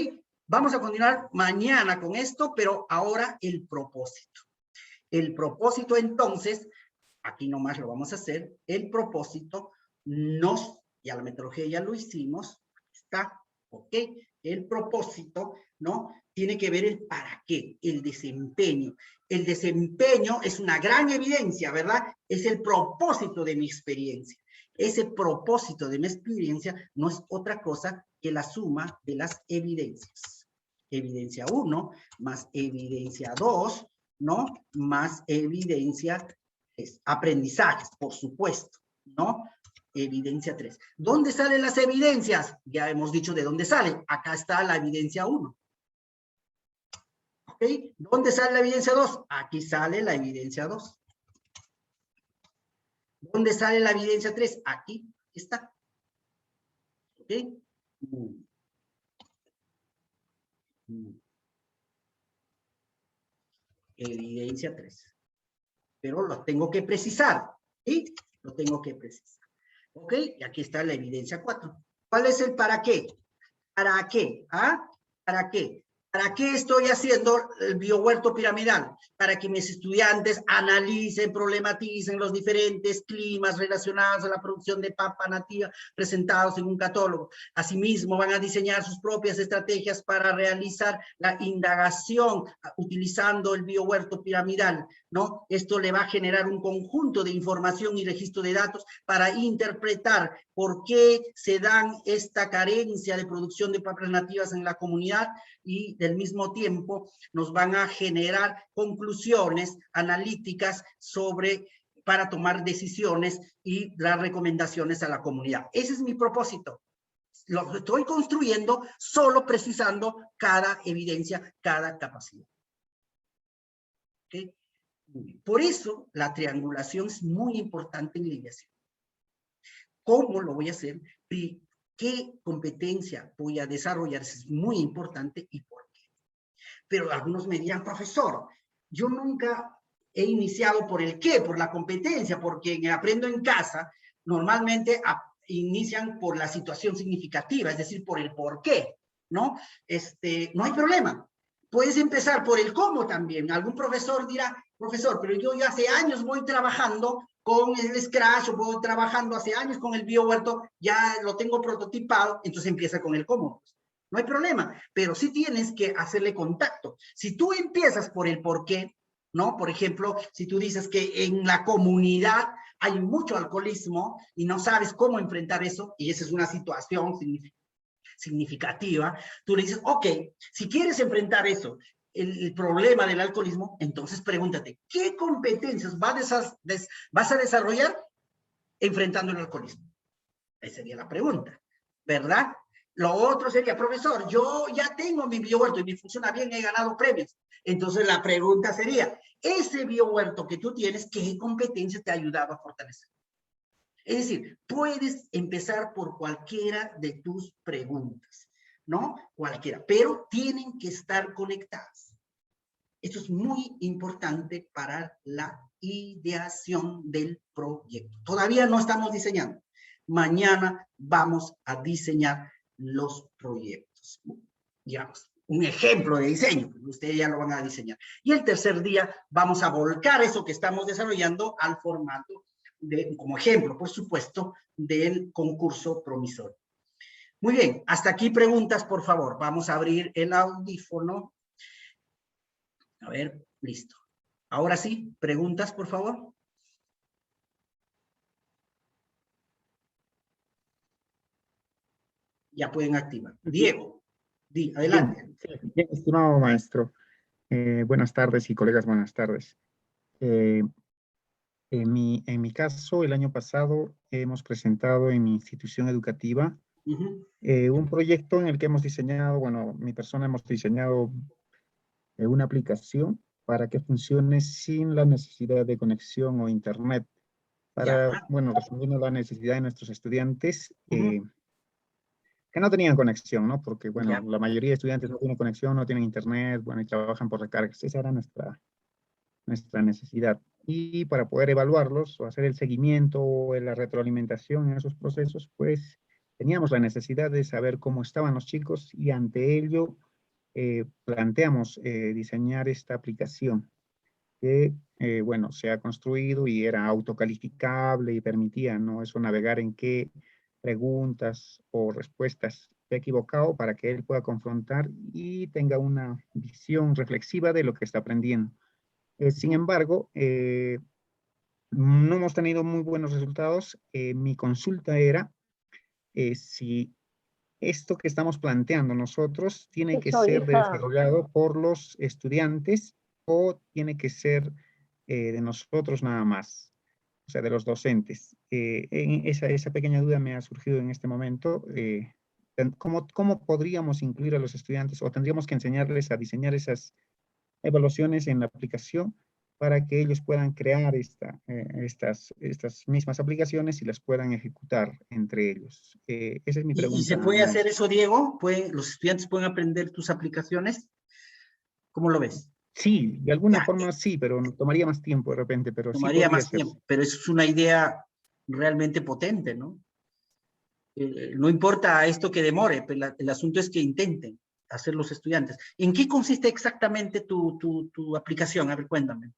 Vamos a continuar mañana con esto, pero ahora el propósito. El propósito, entonces, aquí nomás lo vamos a hacer, el propósito ya la metodología ya lo hicimos, está, ¿ok? El propósito, ¿no? Tiene que ver el para qué, el desempeño. El desempeño es una gran evidencia, ¿verdad? Es el propósito de mi experiencia. Ese propósito de mi experiencia no es otra cosa que la suma de las evidencias. Evidencia 1 más evidencia 2, ¿no? Más evidencia 3. Aprendizajes, por supuesto, ¿no? Evidencia 3. ¿Dónde salen las evidencias? Ya hemos dicho de dónde salen. Acá está la evidencia 1. ¿Ok? ¿Dónde sale la evidencia 2? Aquí sale la evidencia 2. ¿Dónde sale la evidencia 3? Aquí está. ¿Ok? Evidencia 3. Pero lo tengo que precisar, ¿sí? Lo tengo que precisar. ¿Ok? Y aquí está la evidencia 4. ¿Cuál es el para qué? ¿Para qué? ¿Ah? ¿Para qué? ¿Para qué estoy haciendo el biohuerto piramidal? Para que mis estudiantes analicen, problematicen los diferentes climas relacionados a la producción de papa nativa presentados en un catálogo. Asimismo, van a diseñar sus propias estrategias para realizar la indagación utilizando el biohuerto piramidal, ¿no? Esto le va a generar un conjunto de información y registro de datos para interpretar por qué se dan esta carencia de producción de papas nativas en la comunidad y del mismo tiempo nos van a generar conclusiones analíticas para tomar decisiones y dar recomendaciones a la comunidad. Ese es mi propósito. Lo estoy construyendo solo precisando cada evidencia, cada capacidad. ¿Okay? Por eso la triangulación es muy importante en la ideación. ¿Cómo lo voy a hacer? ¿Qué competencia voy a desarrollar? Es muy importante y por qué. Pero algunos me dirán, profesor, yo nunca he iniciado por el qué, por la competencia, porque aprendo en casa, normalmente inician por la situación significativa, es decir, por el por qué, ¿no? No hay problema. Puedes empezar por el cómo también. Algún profesor dirá, profesor, pero yo ya hace años voy trabajando con el Scratch, o voy trabajando hace años con el biohuerto, ya lo tengo prototipado, entonces empieza con el cómo. No hay problema, pero sí tienes que hacerle contacto. Si tú empiezas por el por qué, ¿no? Por ejemplo, si tú dices que en la comunidad hay mucho alcoholismo y no sabes cómo enfrentar eso, y esa es una situación significativa, tú le dices, ok, si quieres enfrentar eso, el problema del alcoholismo, entonces pregúntate, ¿qué competencias vas a desarrollar enfrentando el alcoholismo? Esa sería la pregunta, ¿verdad? Lo otro sería, profesor, yo ya tengo mi biohuerto y me funciona bien, he ganado premios. Entonces la pregunta sería, ese biohuerto que tú tienes, ¿qué competencia te ha ayudado a fortalecer? Es decir, puedes empezar por cualquiera de tus preguntas, ¿no? Cualquiera, pero tienen que estar conectadas. Esto es muy importante para la ideación del proyecto. Todavía no estamos diseñando. Mañana vamos a diseñar los proyectos. Digamos, un ejemplo de diseño. Ustedes ya lo van a diseñar. Y el tercer día vamos a volcar eso que estamos desarrollando al formato como ejemplo, por supuesto, del concurso promisorio. Muy bien, hasta aquí preguntas, por favor. Vamos a abrir el audífono. A ver, listo. Ahora sí, preguntas, por favor. Ya pueden activar. Diego, adelante. Bien, estimado maestro. Buenas tardes y colegas, buenas tardes. En mi caso, el año pasado hemos presentado en mi institución educativa un proyecto en el que hemos diseñado, bueno, mi persona hemos diseñado una aplicación para que funcione sin la necesidad de conexión o internet. Para, bueno, resolviendo la necesidad de nuestros estudiantes que no tenían conexión, ¿no? Porque, bueno, la mayoría de estudiantes no tienen conexión, no tienen internet, bueno, y trabajan por recargas. Esa era nuestra necesidad. Y para poder evaluarlos o hacer el seguimiento o la retroalimentación en esos procesos, pues teníamos la necesidad de saber cómo estaban los chicos y ante ello planteamos diseñar esta aplicación que, bueno, se ha construido y era autocalificable y permitía, ¿no? Eso navegar en qué preguntas o respuestas se ha equivocado para que él pueda confrontar y tenga una visión reflexiva de lo que está aprendiendo. Sin embargo, no hemos tenido muy buenos resultados. Mi consulta era si esto que estamos planteando nosotros tiene que ser desarrollado por los estudiantes o tiene que ser de nosotros nada más, o sea, de los docentes. Esa pequeña duda me ha surgido en este momento. ¿Cómo podríamos incluir a los estudiantes o tendríamos que enseñarles a diseñar esas evaluaciones en la aplicación para que ellos puedan crear estas mismas aplicaciones y las puedan ejecutar entre ellos? Esa es mi pregunta. ¿Y se puede hacer eso, Diego? ¿Los estudiantes pueden aprender tus aplicaciones? ¿Cómo lo ves? Sí, de alguna forma sí, pero tomaría más tiempo de repente. Pero tomaría sí más tiempo, pero eso es una idea realmente potente, ¿no? No importa esto que demore, pero el asunto es que intenten hacer los estudiantes. ¿En qué consiste exactamente tu aplicación? A ver, cuéntame.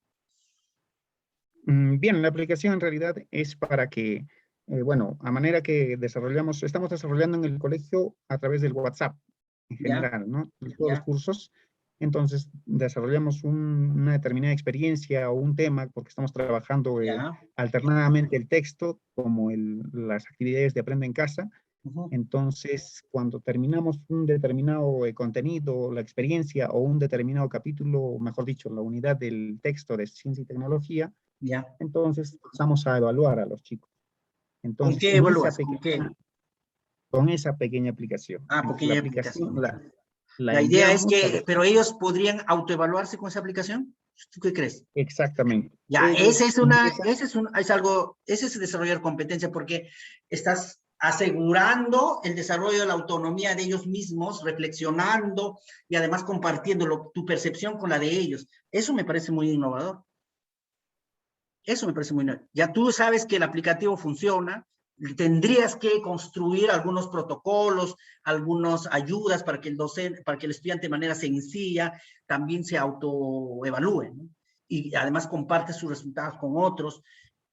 Bien, la aplicación en realidad es para que, bueno, a manera que estamos desarrollando en el colegio a través del WhatsApp en general, ¿no? Todos los cursos. Entonces, desarrollamos una determinada experiencia o un tema porque estamos trabajando alternadamente el texto como las actividades de Aprende en Casa. Entonces, cuando terminamos un determinado contenido, la experiencia o un determinado capítulo, mejor dicho, la unidad del texto de Ciencia y Tecnología, entonces pasamos a evaluar a los chicos. Entonces, ¿Con qué evalúas? Con esa pequeña aplicación. Pequeña aplicación. La idea es que, pero ellos podrían autoevaluarse con esa aplicación. ¿Tú qué crees? Exactamente. Ya, ese es desarrollar competencia porque estás asegurando el desarrollo de la autonomía de ellos mismos, reflexionando y además compartiendo tu percepción con la de ellos. Eso me parece muy innovador. Eso me parece muy innovador. Ya tú sabes que el aplicativo funciona, tendrías que construir algunos protocolos, algunas ayudas para que el estudiante de manera sencilla también se autoevalúe, ¿no? Y además comparte sus resultados con otros.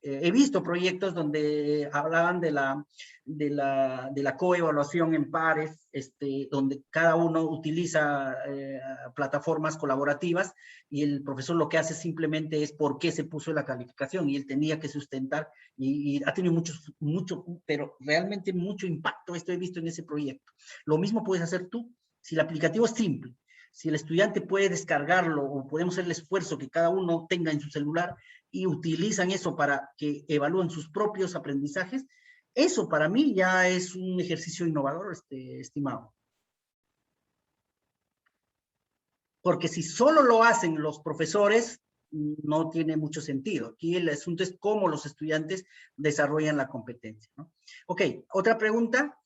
He visto proyectos donde hablaban de la coevaluación en pares, donde cada uno utiliza plataformas colaborativas y el profesor lo que hace simplemente es por qué se puso la calificación y él tenía que sustentar y ha tenido pero realmente mucho impacto esto he visto en ese proyecto. Lo mismo puedes hacer tú si el aplicativo es simple. Si el estudiante puede descargarlo o podemos hacer el esfuerzo que cada uno tenga en su celular y utilizan eso para que evalúen sus propios aprendizajes, eso para mí ya es un ejercicio innovador, estimado. Porque si solo lo hacen los profesores, no tiene mucho sentido. Aquí el asunto es cómo los estudiantes desarrollan la competencia, ¿no? Ok, ¿otra pregunta?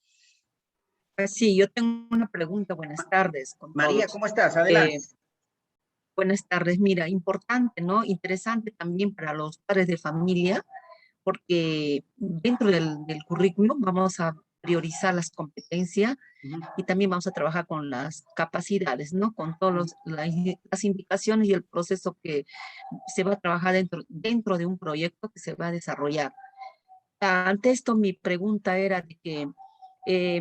Sí, yo tengo una pregunta. Buenas tardes. María, ¿cómo estás? Adelante. Buenas tardes. Mira, importante, ¿no? Interesante también para los padres de familia, porque dentro del currículum vamos a priorizar las competencias y también vamos a trabajar con las capacidades, ¿no? Con todas las indicaciones y el proceso que se va a trabajar dentro de un proyecto que se va a desarrollar. Ante esto, mi pregunta era de que,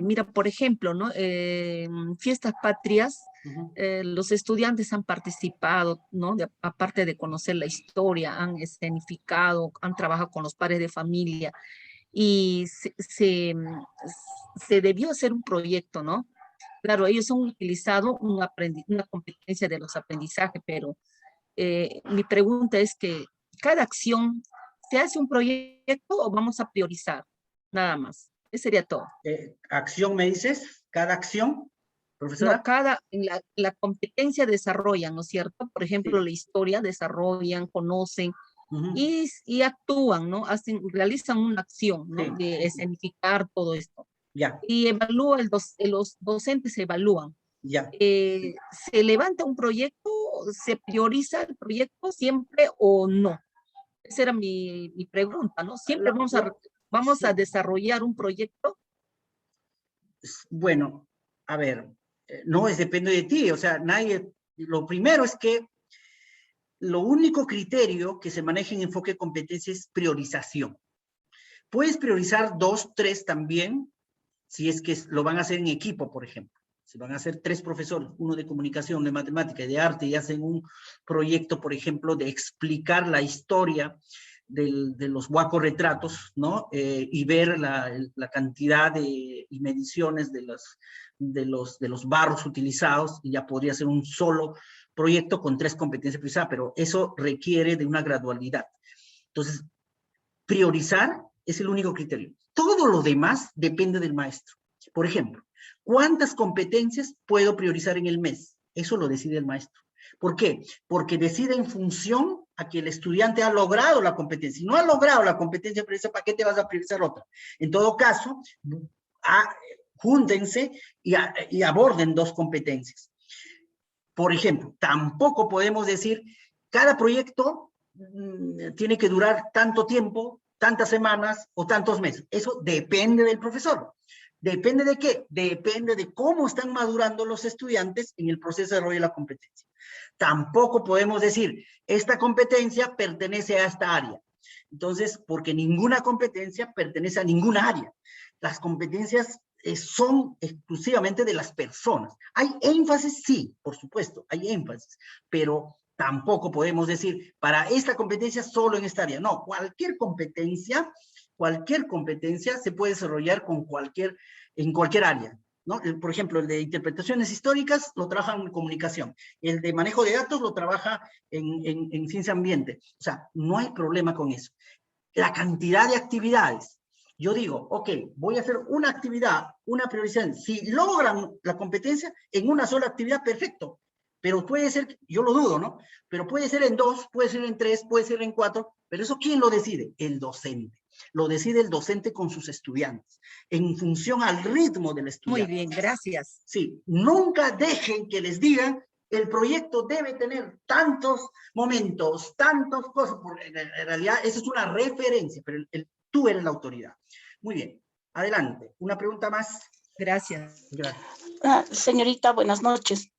mira, por ejemplo, ¿no? Fiestas patrias, los estudiantes han participado, ¿no? Aparte de conocer la historia, han escenificado, han trabajado con los padres de familia y se debió hacer un proyecto, ¿no? Claro, ellos han utilizado una competencia de los aprendizajes, pero mi pregunta es que cada acción, ¿se hace un proyecto o vamos a priorizar? Nada más. Eso sería todo. ¿Acción me dices? ¿Cada acción, profesora? No, la competencia desarrollan, ¿no es cierto? Por ejemplo, la historia desarrollan, conocen y actúan, ¿no? Realizan una acción, ¿no? De escenificar todo esto. Ya. Y los docentes evalúan. Ya. ¿Se levanta un proyecto? ¿Se prioriza el proyecto siempre o no? Esa era mi pregunta, ¿no? ¿Siempre vamos a desarrollar un proyecto? Bueno, a ver, no depende de ti, o sea, lo primero es que lo único criterio que se maneja en enfoque de competencia es priorización. Puedes priorizar 2, 3 también, si es que lo van a hacer en equipo, por ejemplo. Si van a hacer 3 profesores, uno de comunicación, de matemática y de arte, y hacen un proyecto, por ejemplo, de explicar la historia de los huacos retratos, ¿no? Y ver la cantidad y mediciones de los barros utilizados, y ya podría ser un solo proyecto con 3 competencias priorizadas, pero eso requiere de una gradualidad. Entonces, priorizar es el único criterio. Todo lo demás depende del maestro. Por ejemplo, ¿cuántas competencias puedo priorizar en el mes? Eso lo decide el maestro. ¿Por qué? Porque decide en función a que el estudiante ha logrado la competencia. Si no ha logrado la competencia, ¿para qué te vas a priorizar otra? En todo caso, júntense y aborden 2 competencias. Por ejemplo, tampoco podemos decir, cada proyecto tiene que durar tanto tiempo, tantas semanas o tantos meses. Eso depende del profesor. ¿Depende de qué? Depende de cómo están madurando los estudiantes en el proceso de desarrollo de la competencia. Tampoco podemos decir, esta competencia pertenece a esta área. Entonces, porque ninguna competencia pertenece a ninguna área. Las competencias son exclusivamente de las personas. ¿Hay énfasis? Sí, por supuesto, hay énfasis, pero tampoco podemos decir, para esta competencia solo en esta área. No, cualquier competencia se puede desarrollar en cualquier área, ¿no? Por ejemplo, el de interpretaciones históricas lo trabaja en comunicación, el de manejo de datos lo trabaja en ciencia ambiente. O sea, no hay problema con eso. La cantidad de actividades. Yo digo, ok, voy a hacer una actividad, una priorización. Si logran la competencia en una sola actividad, perfecto. Pero puede ser, yo lo dudo, ¿no? Pero puede ser en 2, puede ser en 3, puede ser en 4. Pero eso, ¿quién lo decide? El docente. Lo decide el docente con sus estudiantes, en función al ritmo del estudiante. Muy bien, gracias. Sí, nunca dejen que les digan, el proyecto debe tener tantos momentos, tantas cosas, porque en realidad eso es una referencia, pero tú eres la autoridad. Muy bien. Adelante. ¿Una pregunta más? Gracias. Gracias. Señorita, buenas noches.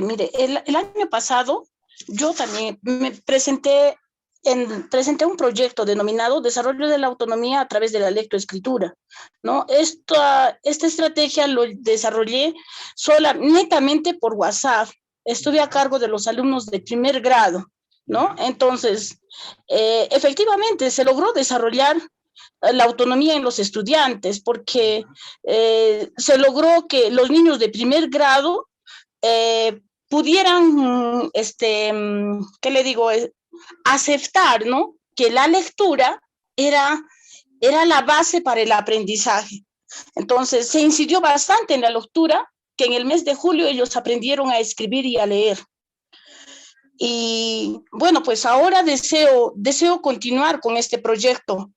Mire, el año pasado yo también me presenté un proyecto denominado Desarrollo de la Autonomía a través de la lectoescritura, ¿no? Esta estrategia lo desarrollé netamente por WhatsApp. Estuve a cargo de los alumnos de primer grado, ¿no? Entonces, efectivamente, se logró desarrollar la autonomía en los estudiantes, porque se logró que los niños de primer grado pudieran, ¿qué le digo? Aceptar, ¿no? Que la lectura era la base para el aprendizaje. Entonces, se incidió bastante en la lectura, que en el mes de julio ellos aprendieron a escribir y a leer. Y bueno, pues ahora deseo continuar con este proyecto,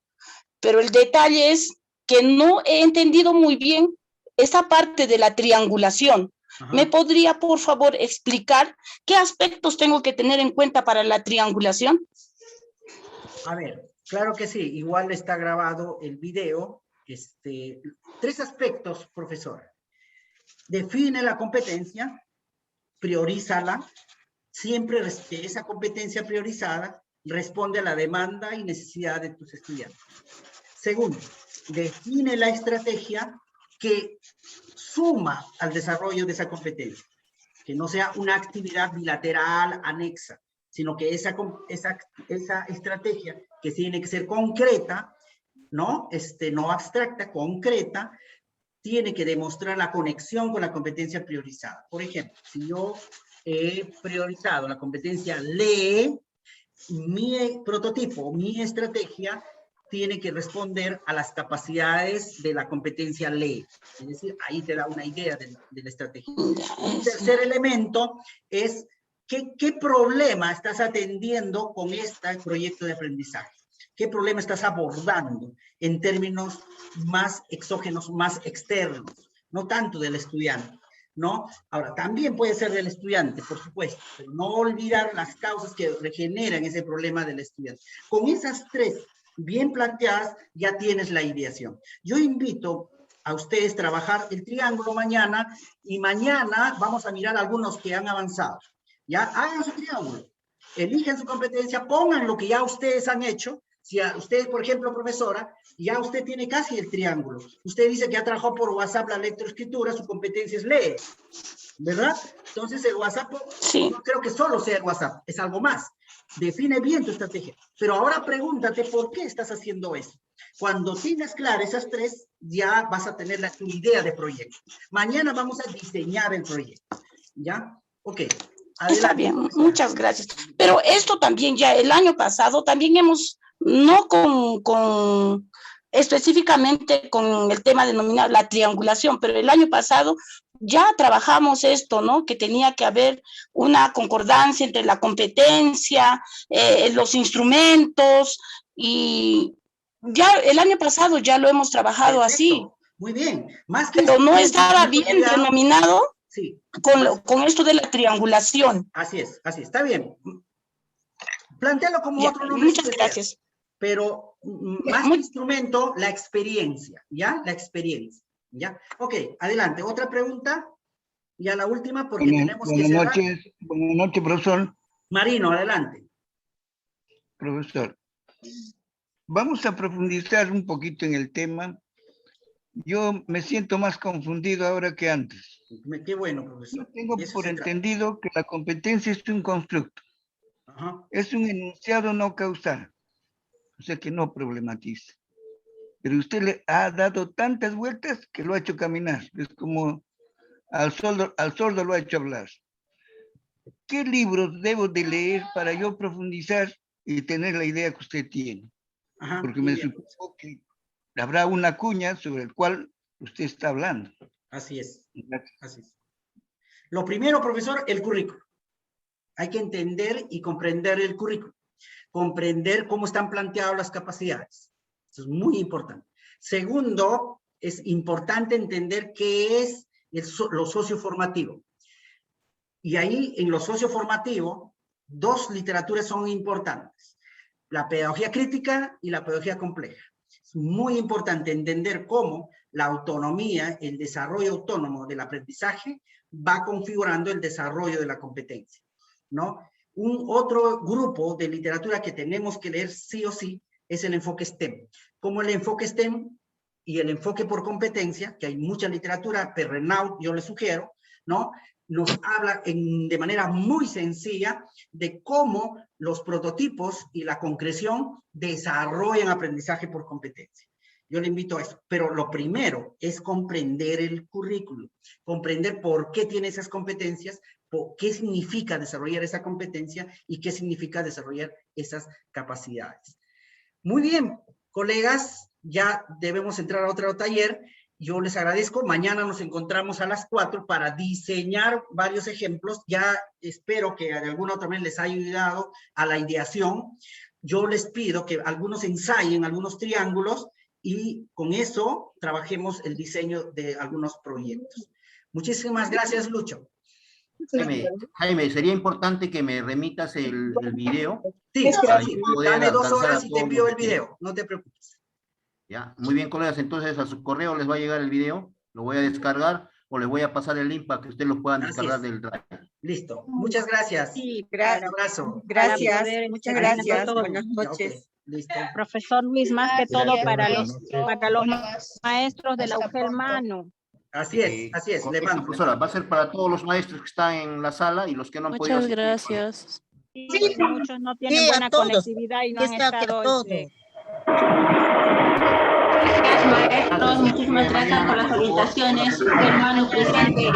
pero el detalle es que no he entendido muy bien esa parte de la triangulación. Ajá. ¿Me podría, por favor, explicar qué aspectos tengo que tener en cuenta para la triangulación? A ver, claro que sí. Igual está grabado el video. 3 aspectos, profesor. Define la competencia, priorízala. Siempre que esa competencia priorizada responde a la demanda y necesidad de tus estudiantes. Segundo, define la estrategia que suma al desarrollo de esa competencia, que no sea una actividad bilateral anexa, sino que esa estrategia que tiene que ser concreta, ¿no? No abstracta, concreta, tiene que demostrar la conexión con la competencia priorizada. Por ejemplo, si yo he priorizado la competencia lee, mi prototipo, mi estrategia tiene que responder a las capacidades de la competencia lee. Es decir, ahí te da una idea de la estrategia. Un tercer elemento es ¿qué problema estás atendiendo con este proyecto de aprendizaje? ¿Qué problema estás abordando en términos más exógenos, más externos? No tanto del estudiante, ¿no? Ahora, también puede ser del estudiante, por supuesto, pero no olvidar las causas que regeneran ese problema del estudiante. Con esas 3 bien planteadas, ya tienes la ideación. Yo invito a ustedes a trabajar el triángulo mañana, y mañana vamos a mirar algunos que han avanzado. Ya, hagan su triángulo, eligen su competencia, pongan lo que ya ustedes han hecho. Si a ustedes, por ejemplo, profesora, ya usted tiene casi el triángulo. Usted dice que ya trabajó por WhatsApp la lectoescritura, su competencia es lee, ¿verdad? Entonces el WhatsApp, sí. No creo que solo sea el WhatsApp, es algo más. Define bien tu estrategia. Pero ahora pregúntate por qué estás haciendo eso. Cuando tienes claras esas 3, ya vas a tener tu idea de proyecto. Mañana vamos a diseñar el proyecto. ¿Ya? Ok. Adelante. Está bien, muchas gracias. Pero esto también ya el año pasado también hemos, no específicamente con el tema denominado la triangulación, pero el año pasado ya trabajamos esto, ¿no? Que tenía que haber una concordancia entre la competencia, los instrumentos, y ya el año pasado ya lo hemos trabajado. Perfecto. Así. Muy bien. Más que pero no estaba bien denominado. Sí. Con esto de la triangulación. Así es, está bien. Plantéalo como otro nombre. Muchas gracias. Pero más que instrumento, la experiencia, ¿ya? La experiencia, ¿ya? Ok, adelante. ¿Otra pregunta? Ya la última, porque tenemos que cerrar. Buenas noches, profesor. Marino, adelante. Profesor, vamos a profundizar un poquito en el tema. Yo me siento más confundido ahora que antes. Qué bueno, profesor. Yo tengo por entendido que la competencia es un constructo. Ajá. Es un enunciado no causal. O sea que no problematiza. Pero usted le ha dado tantas vueltas que lo ha hecho caminar. Es como al sordo lo ha hecho hablar. ¿Qué libros debo de leer para yo profundizar y tener la idea que usted tiene? Ajá, porque me supongo que habrá una cuña sobre el cual usted está hablando. Así es. Así es. Lo primero, profesor, el currículo. Hay que entender y comprender el currículo. Comprender cómo están planteadas las capacidades. Eso es muy importante. Segundo, es importante entender qué es lo socioformativo. Y ahí, en lo socioformativo, 2 literaturas son importantes. La pedagogía crítica y la pedagogía compleja. Es muy importante entender cómo la autonomía, el desarrollo autónomo del aprendizaje va configurando el desarrollo de la competencia, ¿no? Un otro grupo de literatura que tenemos que leer sí o sí es el enfoque STEM. Como el enfoque STEM y el enfoque por competencia, que hay mucha literatura, Perrenaud, yo le sugiero, ¿no? Nos habla de manera muy sencilla de cómo los prototipos y la concreción desarrollan aprendizaje por competencia. Yo le invito a eso, pero lo primero es comprender el currículum, comprender por qué tiene esas competencias, qué significa desarrollar esa competencia y qué significa desarrollar esas capacidades. Muy bien, colegas, ya debemos entrar a otro taller. Yo les agradezco. Mañana nos encontramos a las 4 para diseñar varios ejemplos. Ya espero que de alguna otra manera les haya ayudado a la ideación. Yo les pido que algunos ensayen algunos triángulos y con eso trabajemos el diseño de algunos proyectos. Muchísimas gracias, Lucho. Jaime, sería importante que me remitas el video. Sí, dame 2 horas y te envío el video, no te preocupes. Ya, muy bien, colegas, entonces a su correo les va a llegar el video, lo voy a descargar o les voy a pasar el link para que ustedes lo puedan descargar del drive. Listo, muchas gracias. Sí, Un abrazo. Gracias, muchas gracias. Buenas noches. Okay, listo. Profesor Luis, más que todo para los maestros de la UGEL Manu. Así es, le mando. Profesora, va a ser para todos los maestros que están en la sala y los que no han podido asistir. Muchas gracias. Sí, muchos no tienen buena conectividad y no han estado. Maestros, muchísimas gracias por las orientaciones. Hermano presente.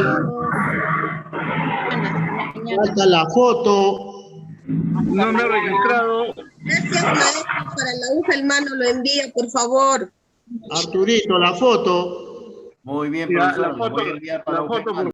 Falta la foto. No me he registrado. Gracias, maestro. Para la UGEL Manu lo envía, por favor. Arturito, la foto. Muy bien, Ya, profesor. la foto, voy a enviar para la foto,